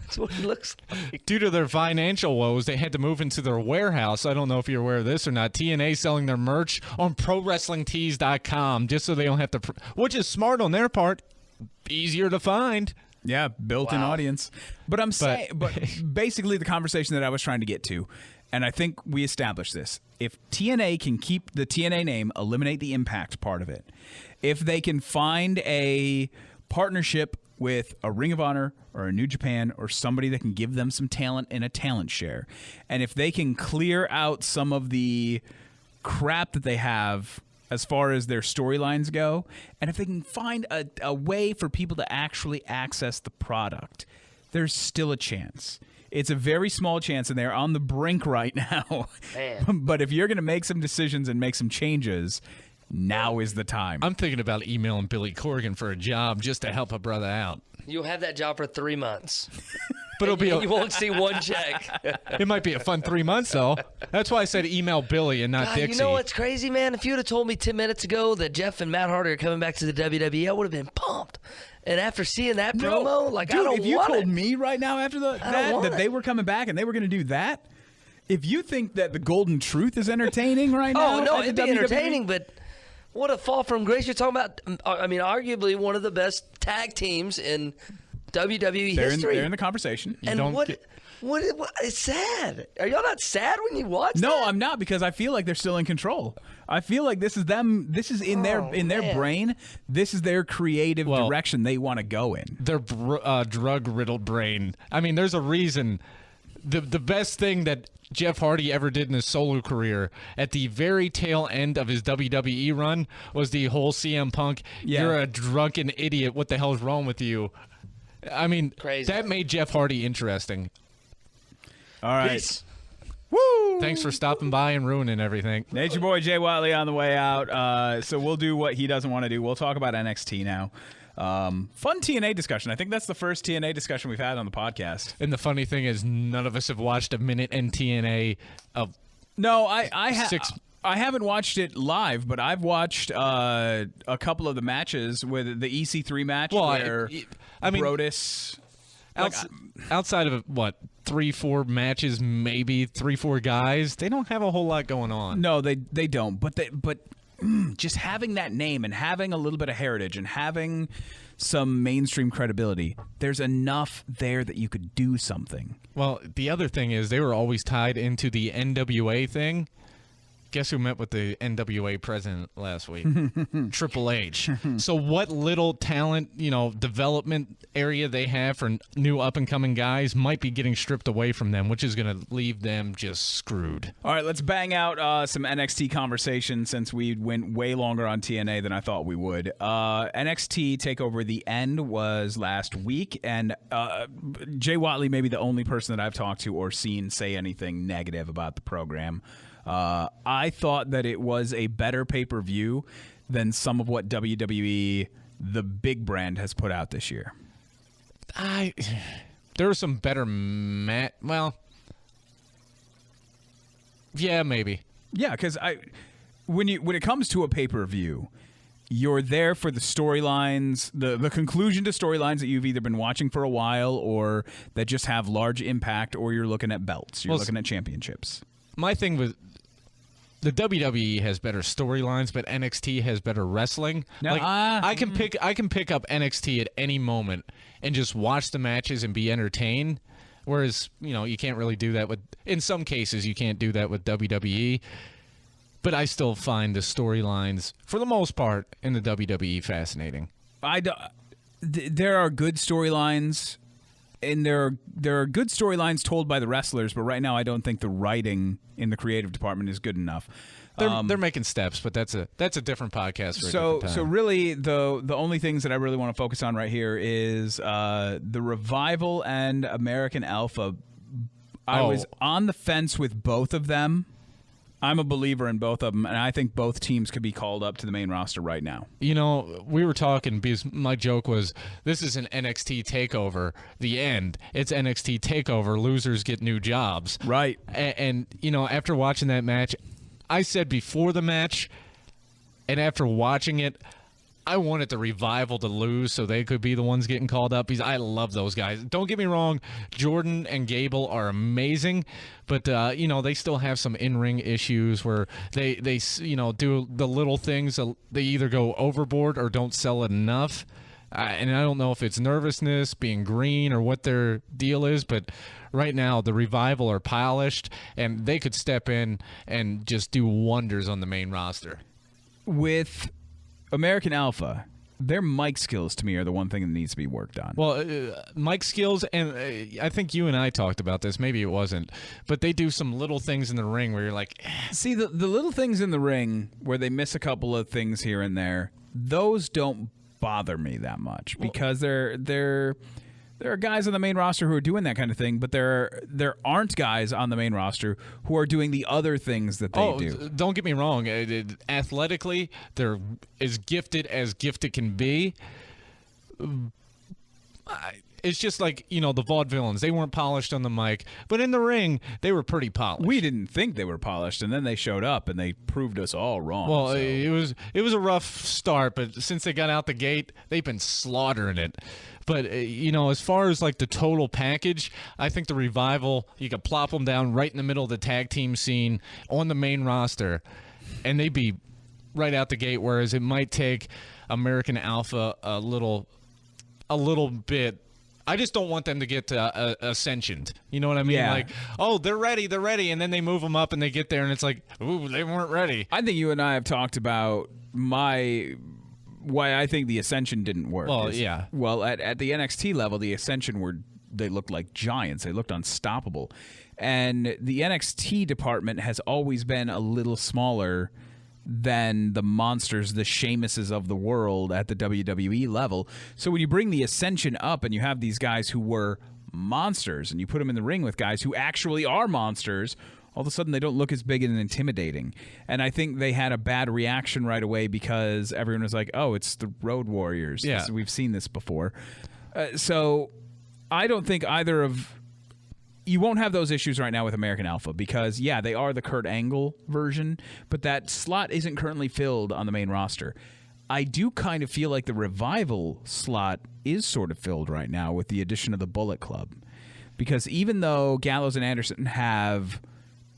that's what he looks like. Due to their financial woes, they had to move into their warehouse. I don't know if you're aware of this or not. TNA selling their merch on ProWrestlingTees.com just so they don't have to... which is smart on their part. Easier to find. Yeah, built-in audience. But basically the conversation that I was trying to get to, and I think we established this, if TNA can keep the TNA name, eliminate the Impact part of it, if they can find a partnership with a Ring of Honor or a New Japan or somebody that can give them some talent and a talent share, and if they can clear out some of the crap that they have as far as their storylines go, and if they can find a way for people to actually access the product, there's still a chance. It's a very small chance, and they're on the brink right now. But if you're going to make some decisions and make some changes, now is the time. I'm thinking about emailing Billy Corgan for a job just to help a brother out. You'll have that job for 3 months. But you won't see one check. It might be a fun 3 months, though. That's why I said email Billy and not Dixie. You know what's crazy, man? If you would have told me 10 minutes ago that Jeff and Matt Hardy are coming back to the WWE, I would have been pumped. And after seeing that promo, dude, I don't want it. If you told me right now after that they were coming back and they were going to do that, if you think that the Golden Truth is entertaining right now, no, it'd be entertaining, but what a fall from grace. You're talking about, I mean, arguably one of the best tag teams in WWE history. They're in the conversation. And what? It's sad. Are y'all not sad when you watch that? No, I'm not, because I feel like they're still in control. I feel like this is them. This is in their brain. This is their creative direction they want to go in. Their drug-riddled brain. I mean, there's a reason the best thing that Jeff Hardy ever did in his solo career at the very tail end of his WWE run was the whole CM Punk, you're a drunken idiot, what the hell is wrong with you? I mean, Crazy. That made Jeff Hardy interesting. All right. Peace. Woo! Thanks for stopping by and ruining everything. Nature Boy Jay Watley on the way out. So we'll do what he doesn't want to do. We'll talk about NXT now. Fun TNA discussion. I think that's the first TNA discussion we've had on the podcast. And the funny thing is, none of us have watched a minute in TNA of No, I haven't watched it live, but I've watched a couple of the matches with the EC3 match where I mean, Brodus. Outside of what 3-4 matches, maybe 3-4 guys, they don't have a whole lot going on. No, they don't. But just having that name and having a little bit of heritage and having some mainstream credibility, there's enough there that you could do something. Well, the other thing is they were always tied into the NWA thing. Guess who met with the NWA president last week? Triple H. So what little talent, development area they have for new up-and-coming guys might be getting stripped away from them, which is going to leave them just screwed. All right, let's bang out some NXT conversation since we went way longer on TNA than I thought we would. NXT Takeover The End was last week, and Jay Watley may be the only person that I've talked to or seen say anything negative about the program. I thought that it was a better pay-per-view than some of what WWE, the big brand, has put out this year. There were some better well, yeah, maybe. Yeah, because when it comes to a pay-per-view, you're there for the storylines, the conclusion to storylines that you've either been watching for a while or that just have large impact, or you're looking at belts. You're looking at championships. My thing with the WWE has better storylines, but NXT has better wrestling. Now, I can pick up NXT at any moment and just watch the matches and be entertained. Whereas, you can't really do that in some cases you can't do that with WWE. But I still find the storylines, for the most part, in the WWE fascinating. There are good storylines. And there are good storylines told by the wrestlers, but right now I don't think the writing in the creative department is good enough. They're making steps, but that's a different podcast. For a different time. So really, the only things that I really want to focus on right here is the Revival and American Alpha. I was on the fence with both of them. I'm a believer in both of them, and I think both teams could be called up to the main roster right now. We were talking because my joke was, this is an NXT Takeover, the end. It's NXT Takeover, losers get new jobs. Right. And after watching that match, I said before the match, and after watching it, I wanted the Revival to lose so they could be the ones getting called up because I love those guys. Don't get me wrong, Jordan and Gable are amazing, but they still have some in-ring issues where they do the little things. They either go overboard or don't sell it enough. And I don't know if it's nervousness, being green, or what their deal is, but right now the Revival are polished and they could step in and just do wonders on the main roster. With American Alpha, their mic skills to me are the one thing that needs to be worked on. Well, mic skills, and I think you and I talked about this. Maybe it wasn't, but they do some little things in the ring where you're like, See, the little things in the ring where they miss a couple of things here and there, those don't bother me that much because there are guys on the main roster who are doing that kind of thing, but there aren't guys on the main roster who are doing the other things that they do. Don't get me wrong. Athletically, they're as gifted can be. It's just like, the vaudevillains. They weren't polished on the mic, but in the ring, they were pretty polished. We didn't think they were polished, and then they showed up, and they proved us all wrong. Well, it was a rough start, but since they got out the gate, they've been slaughtering it. But, as far as, like, the total package, I think the Revival, you could plop them down right in the middle of the tag team scene on the main roster, and they'd be right out the gate, whereas it might take American Alpha a little bit. I just don't want them to get ascensioned. You know what I mean? Yeah. Like, oh, they're ready, and then they move them up, and they get there, and it's like, ooh, they weren't ready. I think you and I have talked about why I think the Ascension didn't work. Well, yeah. Well, at the NXT level, the Ascension were looked like giants. They looked unstoppable. And the NXT department has always been a little smaller than the monsters, the Sheamuses of the world at the WWE level. So when you bring the Ascension up and you have these guys who were monsters and you put them in the ring with guys who actually are monsters, all of a sudden they don't look as big and intimidating. And I think they had a bad reaction right away because everyone was like, oh, it's the Road Warriors. Yeah. We've seen this before. So I don't think either of... You won't have those issues right now with American Alpha because, yeah, they are the Kurt Angle version, but that slot isn't currently filled on the main roster. I do kind of feel like the Revival slot is sort of filled right now with the addition of the Bullet Club. Because even though Gallows and Anderson have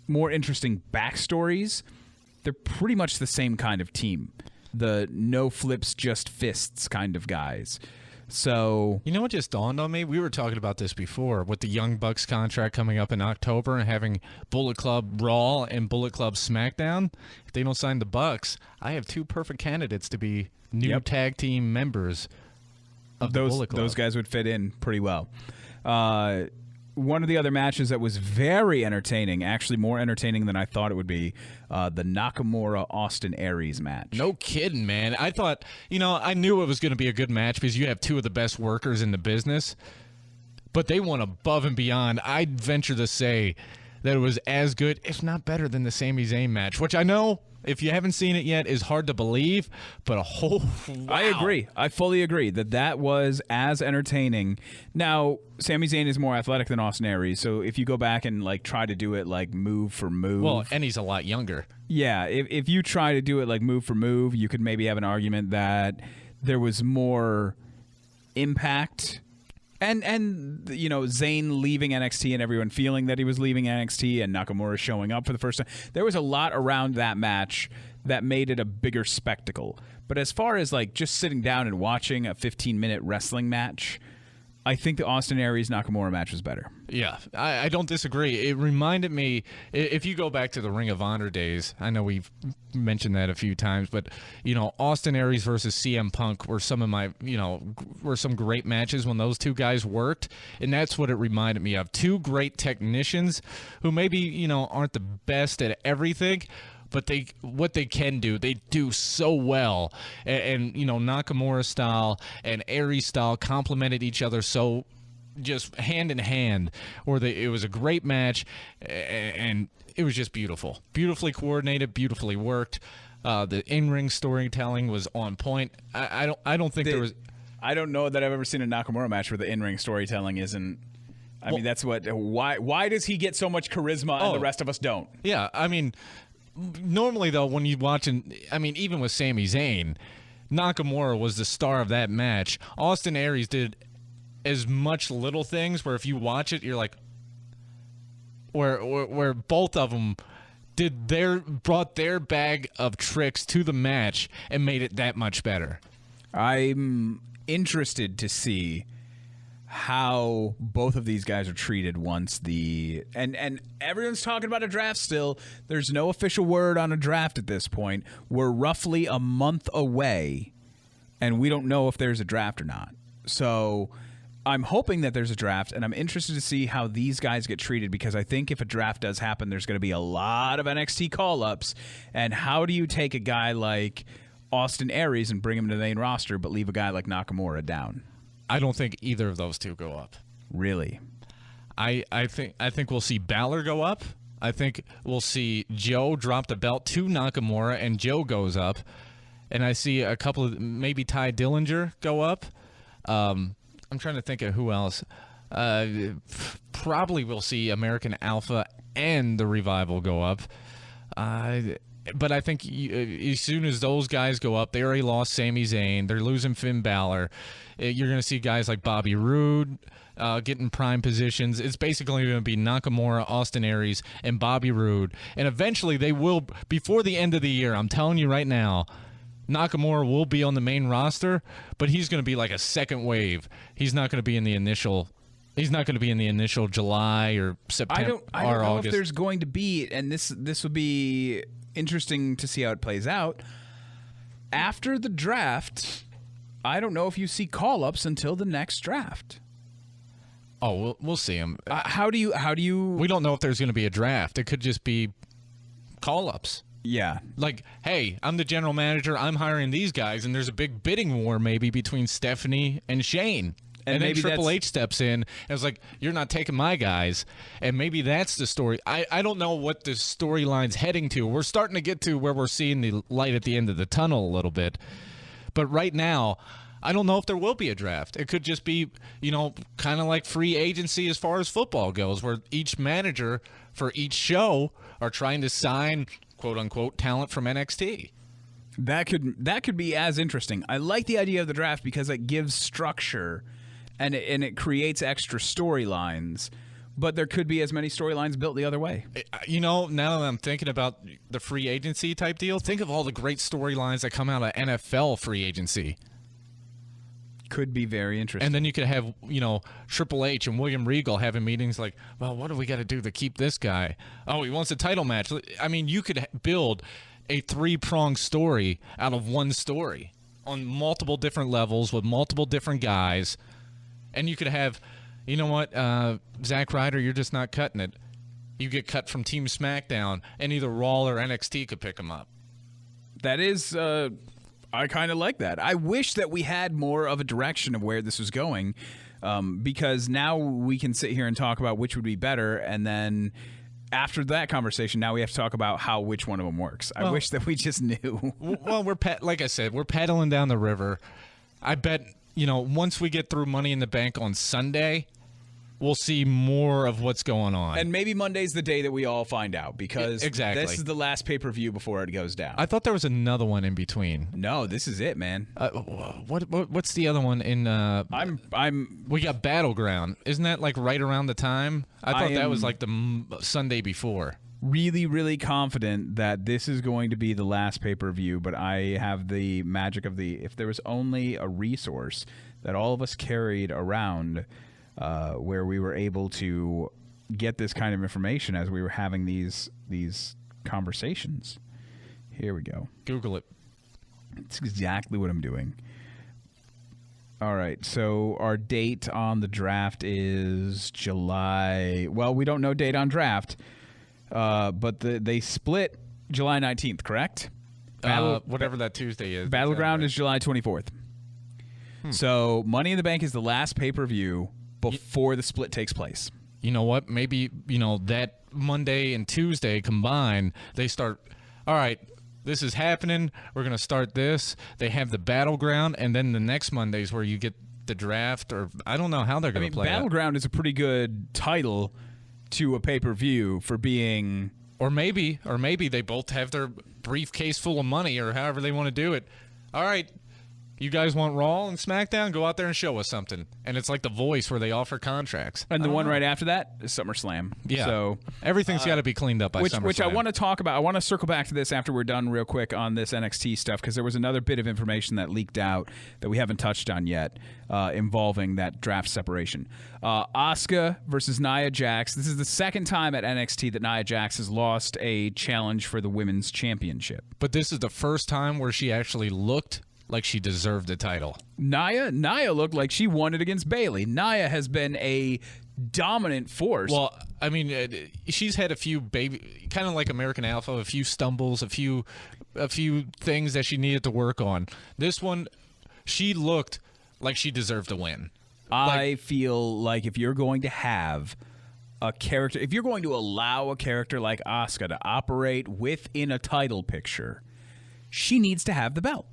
more interesting backstories, they're pretty much the same kind of team. The no flips, just fists kind of guys. So, you know what just dawned on me? We were talking about this before with the Young Bucks contract coming up in October and having Bullet Club Raw and Bullet Club SmackDown. If they don't sign the Bucks, I have two perfect candidates to be new tag team members of the Bullet Club. Those guys would fit in pretty well. One of the other matches that was very entertaining, actually more entertaining than I thought it would be, the Nakamura-Austin Aries match. No kidding, man. I thought, I knew it was going to be a good match because you have two of the best workers in the business, but they went above and beyond. I'd venture to say that it was as good, if not better, than the Sami Zayn match, which I know, if you haven't seen it yet, is hard to believe, but wow. I agree. I fully agree that was as entertaining. Now, Sami Zayn is more athletic than Austin Aries, so if you go back and try to do it move for move. Well, and he's a lot younger. Yeah, if you try to do it move for move, you could maybe have an argument that there was more impact. And Zayn leaving NXT and everyone feeling that he was leaving NXT and Nakamura showing up for the first time. There was a lot around that match that made it a bigger spectacle. But as far as just sitting down and watching a 15-minute wrestling match, I think the Austin Aries-Nakamura match was better. Yeah, I don't disagree. It reminded me, if you go back to the Ring of Honor days, I know we've mentioned that a few times, but, Austin Aries versus CM Punk were some of my, were some great matches when those two guys worked, and that's what it reminded me of. Two great technicians who maybe, aren't the best at everything, but what they can do, they do so well. And Nakamura style and Aries style complemented each other so just hand in hand. It was a great match, and it was just beautiful. Beautifully coordinated, beautifully worked. The in-ring storytelling was on point. I don't think there was... I don't know that I've ever seen a Nakamura match where the in-ring storytelling isn't... I mean, that's what... Why does he get so much charisma and the rest of us don't? Yeah, I mean... Normally, though, when you watching, even with Sami Zayn, Nakamura was the star of that match. Austin Aries did as much little things where if you watch it, you're like, where both of them brought their bag of tricks to the match and made it that much better. I'm interested to see how both of these guys are treated once and everyone's talking about a draft still. There's no official word on a draft at this point. We're roughly a month away, and we don't know if there's a draft or not. So I'm hoping that there's a draft, and I'm interested to see how these guys get treated because I think if a draft does happen, there's going to be a lot of NXT call-ups. And how do you take a guy like Austin Aries and bring him to the main roster but leave a guy like Nakamura down? I don't think either of those two go up. Really? I think we'll see Balor go up. I think we'll see Joe drop the belt to Nakamura and Joe goes up. And I see a couple of maybe Ty Dillinger go up. I'm trying to think of who else. Probably we'll see American Alpha and the Revival go up. But I think as soon as those guys go up, they already lost Sami Zayn. They're losing Finn Balor. You're going to see guys like Bobby Roode getting prime positions. It's basically going to be Nakamura, Austin Aries, and Bobby Roode. And eventually they will, before the end of the year, I'm telling you right now, Nakamura will be on the main roster, but he's going to be like a second wave. He's not going to be in the initial... He's not going to be in the initial July or September I don't know August. If there's going to be, and this would be interesting to see how it plays out. After the draft, I don't know if you see call-ups until the next draft. Oh, we'll see him. How do you? We don't know if there's going to be a draft. It could just be call-ups. Yeah. Like, hey, I'm the general manager. I'm hiring these guys, and there's a big bidding war maybe between Stephanie and Shane. And then maybe Triple H steps in and is like, you're not taking my guys. And maybe that's the story. I don't know what the storyline's heading to. We're starting to get to where we're seeing the light at the end of the tunnel a little bit. But right now, I don't know if there will be a draft. It could just be, kind of like free agency as far as football goes, where each manager for each show are trying to sign, quote-unquote, talent from NXT. That could be as interesting. I like the idea of the draft because it gives structure and it creates extra storylines. But there could be as many storylines built the other way. Now that I'm thinking about the free agency type deal, think of all the great storylines that come out of NFL free agency. Could be very interesting. And then you could have, Triple H and William Regal having meetings like, well, what do we got to do to keep this guy? Oh, he wants a title match. I mean, you could build a 3-pronged story out of one story on multiple different levels with multiple different guys. And you could have, Zack Ryder, you're just not cutting it. You get cut from Team SmackDown, and either Raw or NXT could pick him up. That is... I kind of like that. I wish that we had more of a direction of where this was going, because now we can sit here and talk about which would be better, and then after that conversation, now we have to talk about which one of them works. I wish that we just knew. Well, like I said, we're paddling down the river. I bet, once we get through Money in the Bank on Sunday, we'll see more of what's going on. And maybe Monday's the day that we all find out, because exactly. This is the last pay-per-view before it goes down. I thought there was another one in between. No, this is it, man. What's the other one in? We got Battleground. Isn't that like right around the time? I thought that was like the Sunday before. Really, really confident that this is going to be the last pay-per-view, but I have the magic of if there was only a resource that all of us carried around, where we were able to get this kind of information as we were having these conversations. Here we go. Google it. It's exactly what I'm doing. All right, so our date on the draft is July. Well, we don't know date on draft, but they split July 19th, correct? Whatever that Tuesday is. Battleground is July 24th. So Money in the Bank is the last pay-per-view before the split takes place. You know what? Maybe, that Monday and Tuesday combined, they start, all right, this is happening. We're going to start this. They have the Battleground, and then the next Monday's where you get the draft, or I don't know how they're going to play Battleground is a pretty good title to a pay-per-view for being... Or maybe they both have their briefcase full of money, or however they want to do it. All right, you guys want Raw and SmackDown? Go out there and show us something. And it's like The Voice where they offer contracts. And the one right after that is SummerSlam. Yeah. So everything's got to be cleaned up by SummerSlam. Which I want to talk about. I want to circle back to this after we're done real quick on this NXT stuff, because there was another bit of information that leaked out that we haven't touched on yet, involving that draft separation. Asuka versus Nia Jax. This is the second time at NXT that Nia Jax has lost a challenge for the women's championship. But this is the first time where she actually looked like she deserved the title. Nia looked like she won it against Bayley. Nia has been a dominant force. Well, I mean, she's had a few kind of like American Alpha, a few stumbles, a few things that she needed to work on. This one, she looked like she deserved to win. I feel like if you're going to have a character, if you're going to allow a character like Asuka to operate within a title picture, she needs to have the belt.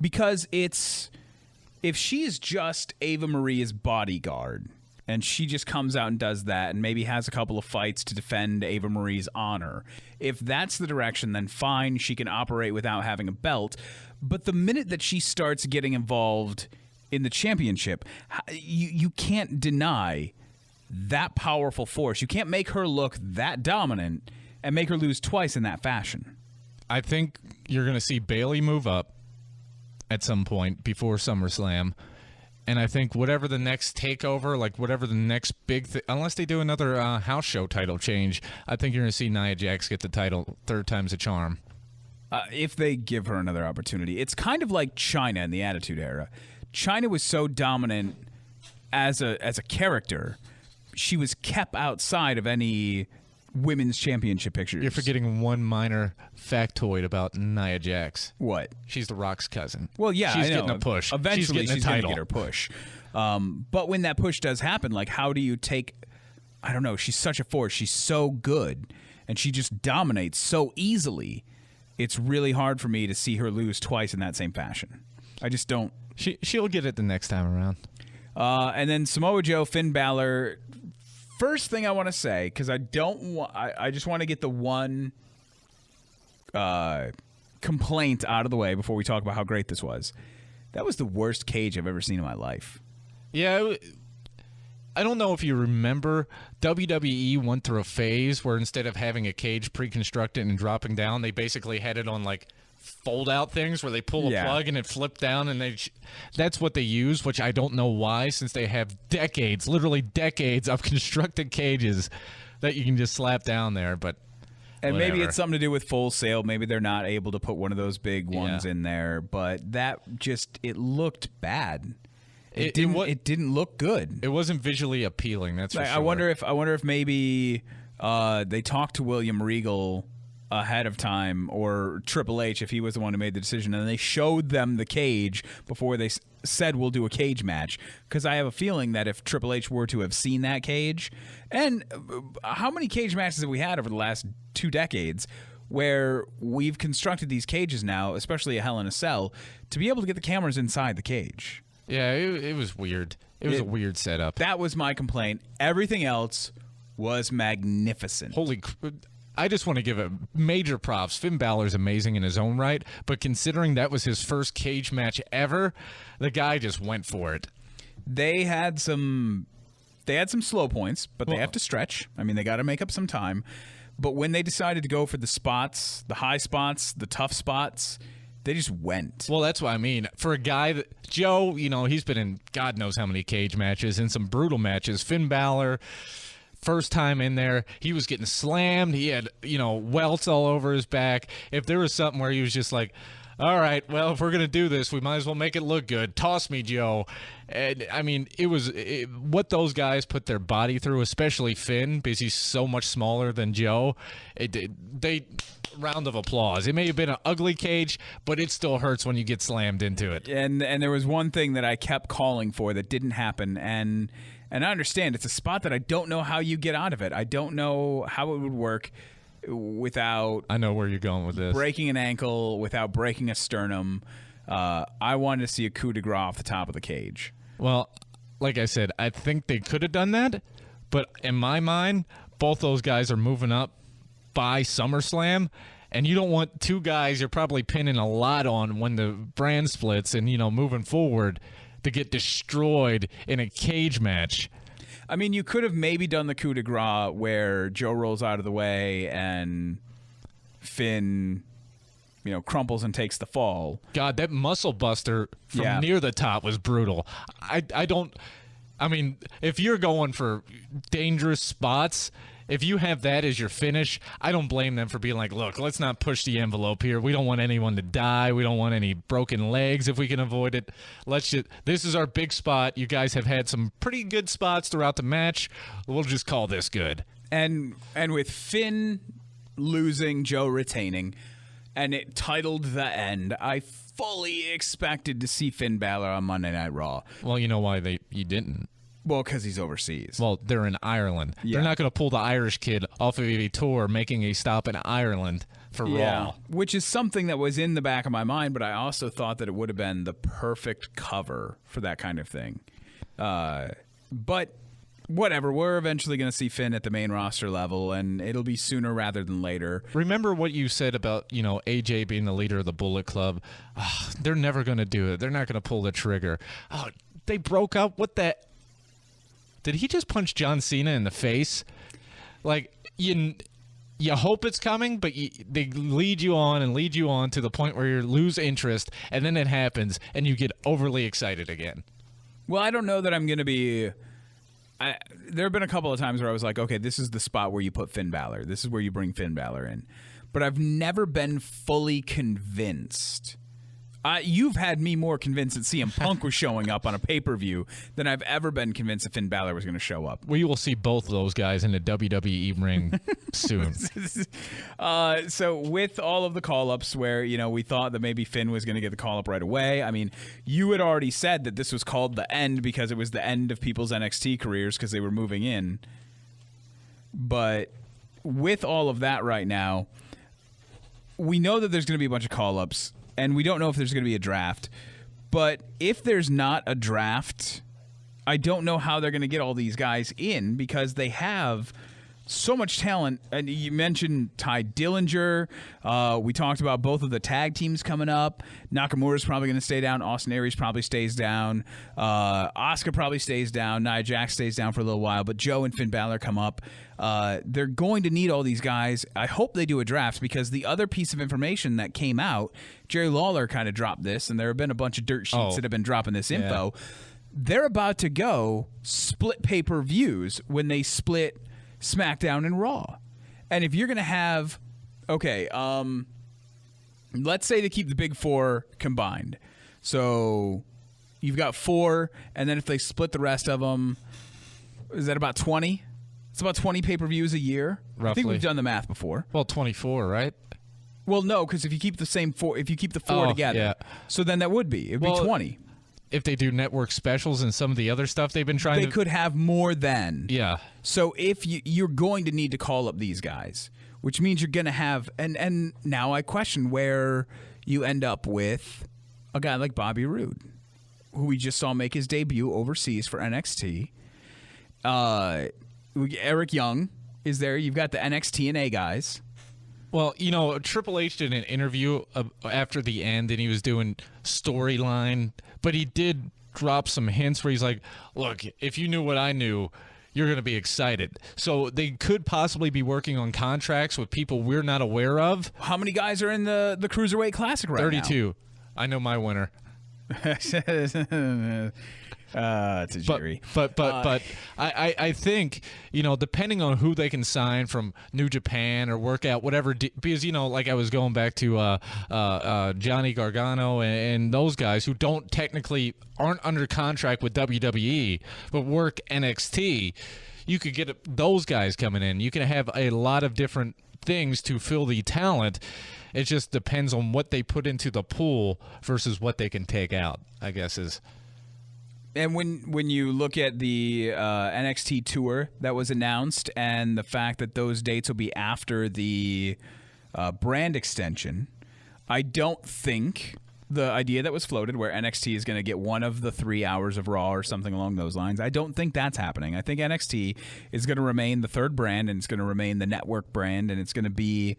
Because if she's just Ava Maria's bodyguard and she just comes out and does that and maybe has a couple of fights to defend Ava Marie's honor, if that's the direction, then fine, she can operate without having a belt. But the minute that she starts getting involved in the championship, you can't deny that powerful force. You can't make her look that dominant and make her lose twice in that fashion. I think you're going to see Bayley move up at some point before SummerSlam, and I think whatever the next takeover, like whatever the next big thing, unless they do another house show title change, I think you're going to see Nia Jax get the title third time's a charm. If they give her another opportunity. It's kind of like China in the Attitude Era. China was so dominant as a character she was kept outside of any women's championship pictures. You're forgetting one minor factoid about Nia Jax. What? She's The Rock's cousin. Well, yeah, she's I know. getting a push. Eventually, she's going to get her push. But when that push does happen, like, how do you take? I don't know. She's such a force. She's so good, and she just dominates so easily. It's really hard for me to see her lose twice in that same fashion. I just don't. She'll get it the next time around. And then Samoa Joe, Finn Balor. First thing I want to say, because I just want to get the one complaint out of the way before we talk about how great this was. That was the worst cage I've ever seen in my life. Yeah, I don't know if you remember, WWE went through a phase where instead of having a cage pre-constructed and dropping down, they basically had it on like fold-out things where they pull a plug and it flipped down, and that's what they use, which I don't know why, since they have decades, literally decades of constructed cages that you can just slap down there. But and whatever. maybe it's something to do with Full Sail. Maybe they're not able to put one of those big ones in there, but that it looked bad. It didn't look good. It wasn't visually appealing. That's for sure. I wonder if maybe they talked to William Regal ahead of time, or Triple H if he was the one who made the decision, and they showed them the cage before they said we'll do a cage match. Because I have a feeling that if Triple H were to have seen that cage, and how many cage matches have we had over the last 2 decades? Where we've constructed these cages now, especially a Hell in a Cell, to be able to get the cameras inside the cage. Yeah, it was weird. It was a weird setup. That was my complaint. Everything else was magnificent. I just want to give a major props. Finn Balor's amazing in his own right, but considering that was his first cage match ever, the guy just went for it. They had some slow points, but they have to stretch. I mean, they got to make up some time. But when they decided to go for the spots, the high spots, the tough spots, they just went. Well, that's what I mean. For a guy that Joe, he's been in God knows how many cage matches and some brutal matches. Finn Balor, first time in there, he was getting slammed. He had, welts all over his back. If there was something where he was just like, all right, well, if we're going to do this, we might as well make it look good. Toss me, Joe. And, I mean, what those guys put their body through, especially Finn, because he's so much smaller than Joe. Round of applause. It may have been an ugly cage, but it still hurts when you get slammed into it. And there was one thing that I kept calling for that didn't happen, and I understand it's a spot that I don't know how you get out of it. I don't know how it would work without... I know where you're going with this. Breaking an ankle, without breaking a sternum. I wanted to see a coup de grace off the top of the cage. Well, like I said, I think they could have done that, but in my mind, both those guys are moving up by SummerSlam, and you don't want two guys you're probably pinning a lot on when the brand splits and, moving forward to get destroyed in a cage match. I mean, you could have maybe done the coup de grace where Joe rolls out of the way and Finn, crumples and takes the fall. God, that muscle buster from near the top was brutal. I mean, if you're going for dangerous spots, if you have that as your finish, I don't blame them for being like, look, let's not push the envelope here. We don't want anyone to die. We don't want any broken legs if we can avoid it. This is our big spot. You guys have had some pretty good spots throughout the match. We'll just call this good. And with Finn losing, Joe retaining, and it titled The End, I fully expected to see Finn Balor on Monday Night Raw. Well, you know why you didn't? Well, because he's overseas. Well, they're in Ireland. Yeah. They're not going to pull the Irish kid off of a tour making a stop in Ireland for Raw. Which is something that was in the back of my mind, but I also thought that it would have been the perfect cover for that kind of thing. But whatever, we're eventually going to see Finn at the main roster level, and it'll be sooner rather than later. Remember what you said about, AJ being the leader of the Bullet Club? Oh, they're never going to do it. They're not going to pull the trigger. Oh, they broke up? What the... Did he just punch John Cena in the face? Like, you hope it's coming, but they lead you on to the point where you lose interest, and then it happens, and you get overly excited again. Well, I don't know that I'm going to be... there have been a couple of times where I was like, okay, this is the spot where you put Finn Balor. This is where you bring Finn Balor in. But I've never been fully convinced You've had me more convinced that CM Punk was showing up on a pay-per-view than I've ever been convinced that Finn Balor was going to show up. We will see both of those guys in a WWE ring soon. So with all of the call-ups where, we thought that maybe Finn was going to get the call-up right away, I mean, you had already said that this was called the end because it was the end of people's NXT careers because they were moving in. But with all of that right now, we know that there's going to be a bunch of call-ups. And we don't know if there's going to be a draft. But if there's not a draft, I don't know how they're going to get all these guys in because they have so much talent. And you mentioned Ty Dillinger. We talked about both of the tag teams coming up. Nakamura's probably going to stay down. Austin Aries probably stays down. Asuka probably stays down. Nia Jax stays down for a little while. But Joe and Finn Balor come up. They're going to need all these guys. I hope they do a draft because the other piece of information that came out, Jerry Lawler kind of dropped this, and there have been a bunch of dirt sheets that have been dropping this info. They're about to go split pay-per-views when they split SmackDown and Raw. And if you're going to have, let's say they keep the big four combined. So you've got 4, and then if they split the rest of them, is that about 20? It's about 20 pay-per-views a year. Roughly. I think we've done the math before. Well, 24, right? Well, no, because if you keep the same 4, if you keep the 4 together, so then that would be. It'd be 20. If they do network specials and some of the other stuff they've been trying they could have more than. Yeah. So if you're going to need to call up these guys, which means you're going to have, and now I question where you end up with a guy like Bobby Roode, who we just saw make his debut overseas for NXT. Eric Young is there. You've got the NXT TNA guys. Well, Triple H did an interview after the end, and he was doing storyline, but he did drop some hints where he's like, look, if you knew what I knew, you're going to be excited. So they could possibly be working on contracts with people we're not aware of. How many guys are in the Cruiserweight Classic right 32. now? I know my winner. It's a jury. But I think, depending on who they can sign from New Japan or work out whatever, because, like I was going back to Johnny Gargano and those guys who aren't under contract with WWE, but work NXT, you could get those guys coming in. You can have a lot of different things to fill the talent. It just depends on what they put into the pool versus what they can take out, I guess is. And when you look at the NXT tour that was announced and the fact that those dates will be after the brand extension, I don't think the idea that was floated where NXT is going to get one of the 3 hours of Raw or something along those lines, I don't think that's happening. I think NXT is going to remain the third brand, and it's going to remain the network brand, and it's going to be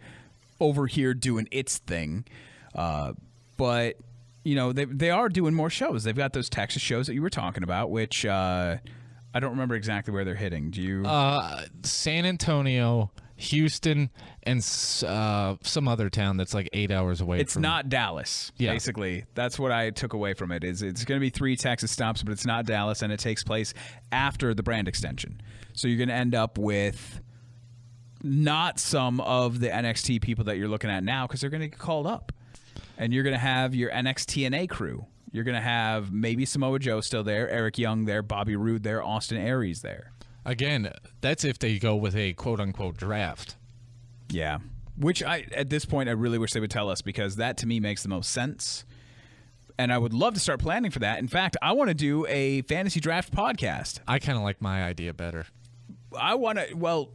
over here doing its thing. But they are doing more shows. They've got those Texas shows that you were talking about, which I don't remember exactly where they're hitting. Do you? San Antonio, Houston, and some other town that's like 8 hours away. It's not Dallas, basically. That's what I took away from it. It's going to be 3 Texas stops, but it's not Dallas, and it takes place after the brand extension. So you're going to end up with not some of the NXT people that you're looking at now because they're going to get called up. And you're going to have your NXT TNA crew. You're going to have maybe Samoa Joe still there, Eric Young there, Bobby Roode there, Austin Aries there. Again, that's if they go with a quote-unquote draft. Yeah, which at this point I really wish they would tell us because that to me makes the most sense. And I would love to start planning for that. In fact, I want to do a fantasy draft podcast. I kind of like my idea better. I want to, well,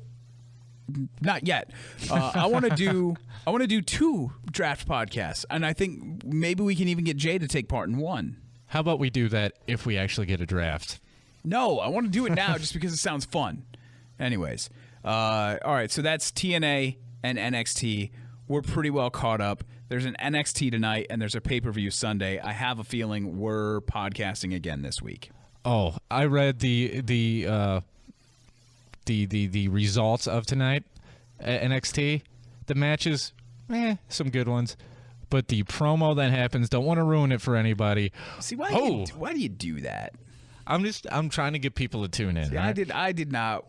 not yet. I want to do 2 draft podcasts, and I think maybe we can even get Jay to take part in one. How about we do that if we actually get a draft? No, I want to do it now just because it sounds fun. Anyways, all right, so that's TNA and NXT. We're pretty well caught up. There's an NXT tonight, and there's a pay-per-view Sunday. I have a feeling we're podcasting again this week. Oh, I read the results of tonight at NXT. The matches, some good ones. But the promo that happens, don't want to ruin it for anybody. See, why do you do that? I'm trying to get people to tune in. See, right? I did not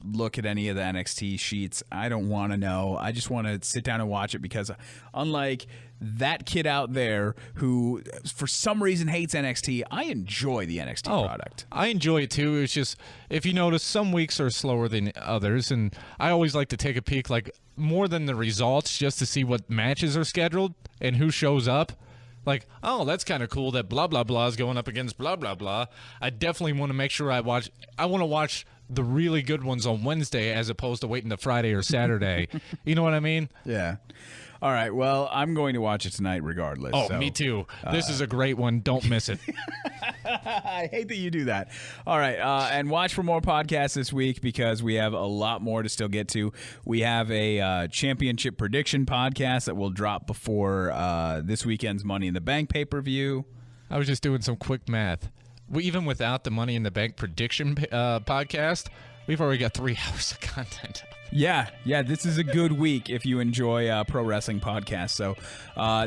look at any of the NXT sheets. I don't want to know. I just want to sit down and watch it because unlike that kid out there who for some reason hates NXT, I enjoy the NXT product. I enjoy it too. It's just, if you notice, some weeks are slower than others, and I always like to take a peek, like more than the results, just to see what matches are scheduled and who shows up. Like, oh, that's kind of cool that blah blah blah is going up against blah blah blah. I definitely want to make sure I want to watch the really good ones on Wednesday as opposed to waiting to Friday or Saturday. You know what I mean? Yeah. All right. Well, I'm going to watch it tonight regardless. Oh, so, me too. This is a great one. Don't miss it. I hate that you do that. All right. And watch for more podcasts this week because we have a lot more to still get to. We have a championship prediction podcast that will drop before this weekend's Money in the Bank pay-per-view. I was just doing some quick math. Even without the Money in the Bank prediction podcast, we've already got 3 hours of content. Yeah, this is a good week if you enjoy pro wrestling podcasts. So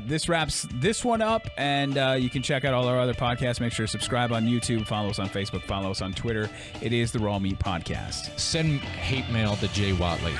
this wraps this one up, and you can check out all our other podcasts. Make sure to subscribe on YouTube, follow us on Facebook, follow us on Twitter. It is the Raw Meat Podcast. Send hate mail to Jay Watley.